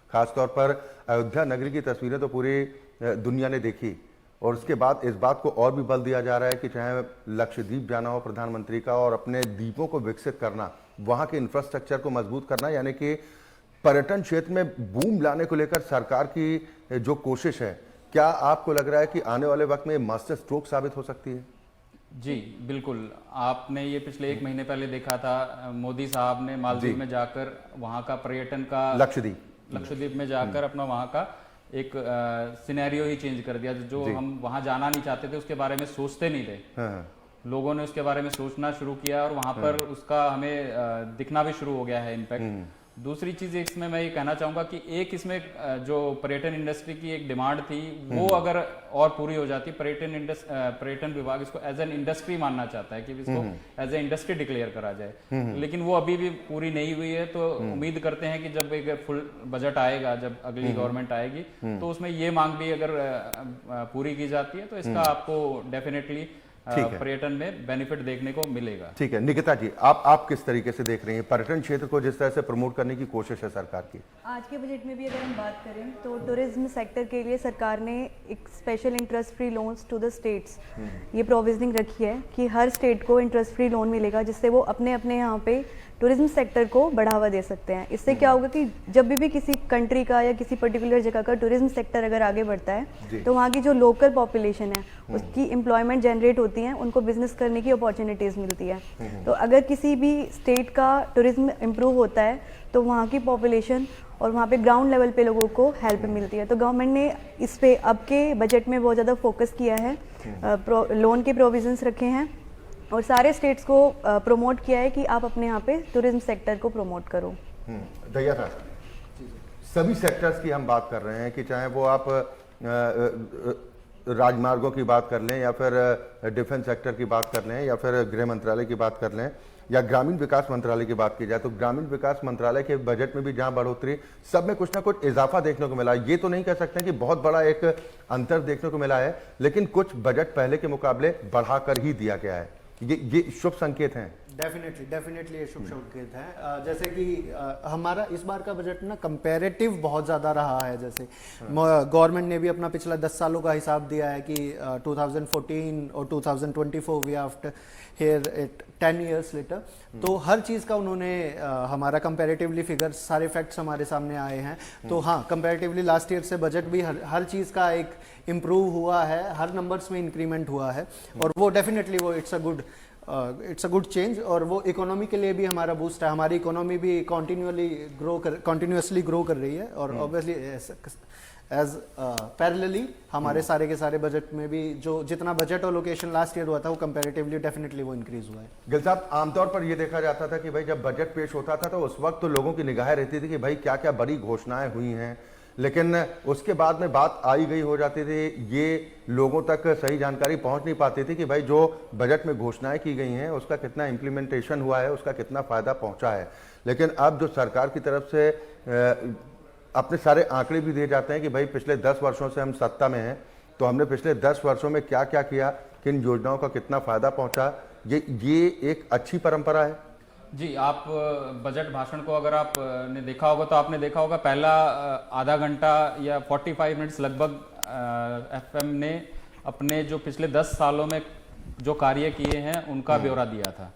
Speaker 1: खासतौर पर अयोध्या नगरी की तस्वीरें तो पूरी दुनिया ने देखी, और उसके बाद इस बात को और भी बल दिया जा रहा है कि चाहे लक्षद्वीप जाना हो प्रधानमंत्री का, और अपने द्वीपों को विकसित करना, वहाँ के इंफ्रास्ट्रक्चर को मजबूत करना, यानी कि पर्यटन क्षेत्र में बूम लाने को लेकर सरकार की जो कोशिश है, क्या आपको लग रहा है कि आने वाले वक्त में मास्टर स्ट्रोक साबित हो सकती है?
Speaker 2: जी बिल्कुल। आपने ये पिछले 1 महीने पहले देखा था, मोदी साहब ने मालदीव में जाकर वहाँ का पर्यटन का, लक्षद्वीप में जाकर अपना वहाँ का एक सिनेरियो ही चेंज कर दिया। जो हम वहाँ जाना नहीं चाहते थे, उसके बारे में सोचते नहीं थे, लोगों ने उसके बारे में सोचना शुरू किया और वहां पर उसका हमें दिखना भी शुरू हो गया है इम्पैक्ट। दूसरी चीज इसमें मैं ये कहना चाहूंगा कि एक इसमें जो पर्यटन इंडस्ट्री की एक डिमांड थी वो अगर और पूरी हो जाती, पर्यटन विभाग इसको एज एन इंडस्ट्री मानना चाहता है कि इसको एज ए इंडस्ट्री डिक्लेयर करा जाए, लेकिन वो अभी भी पूरी नहीं हुई है। तो उम्मीद करते हैं कि जब एक फुल बजट आएगा, जब अगली गवर्नमेंट आएगी, तो उसमें ये मांग भी अगर पूरी की जाती है तो इसका आपको डेफिनेटली पर्यटन में बेनिफिट देखने को मिलेगा।
Speaker 1: ठीक है निकिता जी, आप किस तरीके से देख रही हैं पर्यटन क्षेत्र को जिस तरह से प्रमोट करने की कोशिश है सरकार की?
Speaker 4: आज के बजट में भी अगर हम बात करें तो टूरिज्म सेक्टर के लिए सरकार ने एक special interest free loans to the states ये प्रोविजनिंग रखी है कि हर स्टेट को इंटरेस्ट फ्री लोन मिलेगा, जिससे वो अपने अपने यहाँ पे टूरिज्म सेक्टर को बढ़ावा दे सकते हैं। इससे क्या होगा कि जब भी किसी कंट्री का या किसी पर्टिकुलर जगह का टूरिज्म सेक्टर अगर आगे बढ़ता है तो वहाँ की जो लोकल पॉपुलेशन है उसकी एम्प्लॉयमेंट जनरेट होती है, उनको बिजनेस करने की अपॉर्चुनिटीज़ मिलती है। तो अगर किसी भी स्टेट का टूरिज्म इम्प्रूव होता है तो वहाँ की पॉपुलेशन और वहाँ पे ग्राउंड लेवल पे लोगों को हेल्प मिलती है। तो गवर्नमेंट ने इस पे अब के बजट में बहुत ज़्यादा फोकस किया है, लोन के प्रोविजंस रखे हैं और सारे स्टेट्स को प्रमोट किया है कि आप अपने यहाँ पे टूरिज्म सेक्टर को प्रमोट करो।
Speaker 1: दया था, सभी सेक्टर्स की हम बात कर रहे हैं कि चाहे वो आप राजमार्गों की बात कर लें या फिर डिफेंस सेक्टर की बात कर लें या फिर गृह मंत्रालय की बात कर लें या ग्रामीण विकास मंत्रालय की बात की जाए, तो ग्रामीण विकास मंत्रालय के बजट में भी जहां बढ़ोतरी, सब में कुछ ना कुछ इजाफा देखने को मिला। ये तो नहीं कह सकते कि बहुत बड़ा एक अंतर देखने को मिला है, लेकिन कुछ बजट पहले के मुकाबले बढ़ाकर ही दिया गया है। ये शुभ संकेत हैं।
Speaker 3: डेफिनेटली ये शुभ संकेत है। जैसे कि हमारा इस बार का बजट ना कंपैरेटिव बहुत ज़्यादा रहा है। जैसे गवर्नमेंट ने भी अपना पिछला 10 सालों का हिसाब दिया है कि 2014 और 2024 we after here it 10 years later, तो हर चीज़ का उन्होंने हमारा कंपैरेटिवली फिगर्स सारे फैक्ट्स हमारे सामने आए हैं। तो हाँ, कंपैरेटिवली लास्ट ईयर से बजट भी हर चीज़ का एक इम्प्रूव हुआ है, हर नंबर्स में इंक्रीमेंट हुआ है और वो डेफिनेटली वो इट्स अ गुड चेंज और वो इकोनॉमी के लिए भी हमारा बूस्ट है। हमारी इकोनॉमी भी कंटिन्यूसली ग्रो कर रही है और ऑब्वियसली एज पैरेलली हमारे सारे के सारे बजट में भी जो जितना बजट एलोकेशन लास्ट ईयर हुआ था वो कंपैरेटिवली डेफिनेटली वो इंक्रीज हुआ है।
Speaker 1: गिल साहब, आमतौर पर ये देखा जाता था कि भाई जब बजट पेश होता था तो उस वक्त तो लोगों की निगाहें रहती थी कि भाई क्या क्या बड़ी घोषणाएं हुई हैं, लेकिन उसके बाद में बात आई गई हो जाती थी, ये लोगों तक सही जानकारी पहुंच नहीं पाती थी कि भाई जो बजट में घोषणाएं की गई हैं उसका कितना इम्प्लीमेंटेशन हुआ है, उसका कितना फायदा पहुंचा है। लेकिन अब जो सरकार की तरफ से अपने सारे आंकड़े भी दिए जाते हैं कि भाई पिछले 10 वर्षों से हम सत्ता में हैं, तो हमने पिछले 10 वर्षों में क्या क्या किया, किन योजनाओं का कितना फायदा पहुंचा। ये एक अच्छी परंपरा है।
Speaker 2: जी, आप बजट भाषण को अगर आप ने देखा होगा तो आपने देखा होगा पहला आधा घंटा या 45 मिनट्स लगभग एफएम ने अपने जो पिछले 10 सालों में जो कार्य किए हैं उनका ब्यौरा दिया था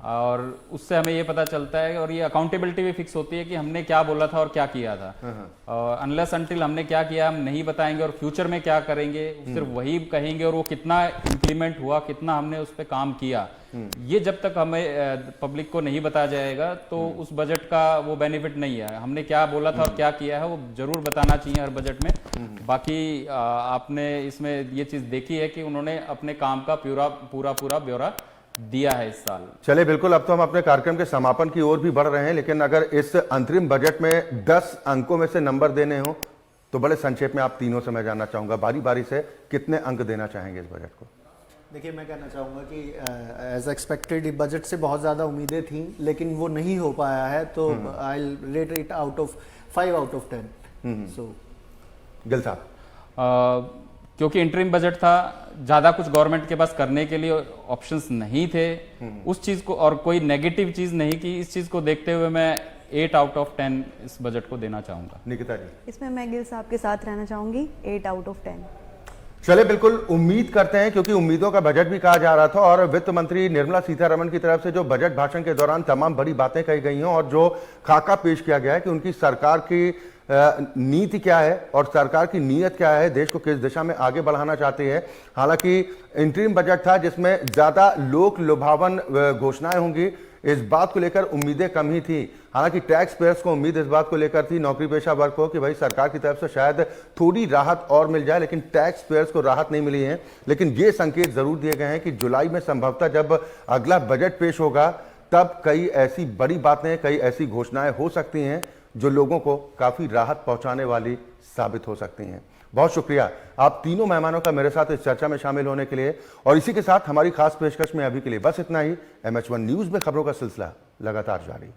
Speaker 2: और उससे हमें ये पता चलता है और ये अकाउंटेबिलिटी भी फिक्स होती है कि हमने क्या बोला था और क्या किया था। और अनलेस अनटिल हमने क्या किया हम नहीं बताएंगे और फ्यूचर में क्या करेंगे सिर्फ वही कहेंगे और वो कितना इम्प्लीमेंट हुआ, कितना हमने उस पर काम किया, ये जब तक हमें पब्लिक को नहीं बताया जाएगा तो उस बजट का वो बेनिफिट नहीं है। हमने क्या बोला था और क्या किया है वो जरूर बताना चाहिए हर बजट में। बाकी आपने इसमें ये चीज देखी है कि उन्होंने अपने काम का पूरा ब्यौरा दिया है इस साल।
Speaker 1: चले बिल्कुल, अब तो हम अपने कार्यक्रम के समापन की ओर भी बढ़ रहे हैं, लेकिन अगर इस अंतरिम बजट में 10 अंकों में से नंबर देने हो तो बड़े संक्षेप में आप तीनों से मैं जानना चाहूंगा बारी बारी से कितने अंक देना चाहेंगे इस बजट को?
Speaker 3: देखिए, मैं कहना चाहूँगा कि एज एक्सपेक्टेड बजट से बहुत ज़्यादा उम्मीदें थी लेकिन वो नहीं हो पाया है, तो I will rate it 5 out of 10। सो
Speaker 1: गिल साहब,
Speaker 2: क्योंकि इंटरिम बजट था, ज्यादा कुछ गवर्नमेंट के पास करने के लिए ऑप्शंस नहीं थे उस चीज को, और कोई नेगेटिव चीज नहीं की, इस चीज को देखते हुए मैं 8 out of 10 इस बजट को देना चाहूंगा।
Speaker 1: निकिता जी?
Speaker 4: इसमें मैं गिल साहब के साथ रहना चाहूंगी, 8 out of 10।
Speaker 1: चले बिल्कुल, उम्मीद करते हैं, क्योंकि उम्मीदों का बजट भी कहा जा रहा था और वित्त मंत्री निर्मला सीतारमण की तरफ से जो बजट भाषण के दौरान तमाम बड़ी बातें कही गई हैं और जो खाका पेश किया गया है कि उनकी सरकार की नीति क्या है और सरकार की नीयत क्या है, देश को किस दिशा में आगे बढ़ाना चाहती है। हालांकि इंटरिम बजट था जिसमें ज्यादा लोक लुभावन घोषणाएं होंगी, इस बात को लेकर उम्मीदें कम ही थी। हालांकि टैक्स पेयर्स को उम्मीद इस बात को लेकर थी, नौकरी पेशा वर्ग को, कि भाई सरकार की तरफ से शायद थोड़ी राहत और मिल जाए, लेकिन टैक्स पेयर्स को राहत नहीं मिली है। लेकिन ये संकेत जरूर दिए गए हैं कि जुलाई में संभवतः जब अगला बजट पेश होगा तब कई ऐसी बड़ी बातें, कई ऐसी घोषणाएं हो सकती हैं जो लोगों को काफी राहत पहुंचाने वाली साबित हो सकती हैं। बहुत शुक्रिया आप तीनों मेहमानों का मेरे साथ इस चर्चा में शामिल होने के लिए। और इसी के साथ हमारी खास पेशकश में अभी के लिए बस इतना ही। MH1 न्यूज में खबरों का सिलसिला लगातार जारी।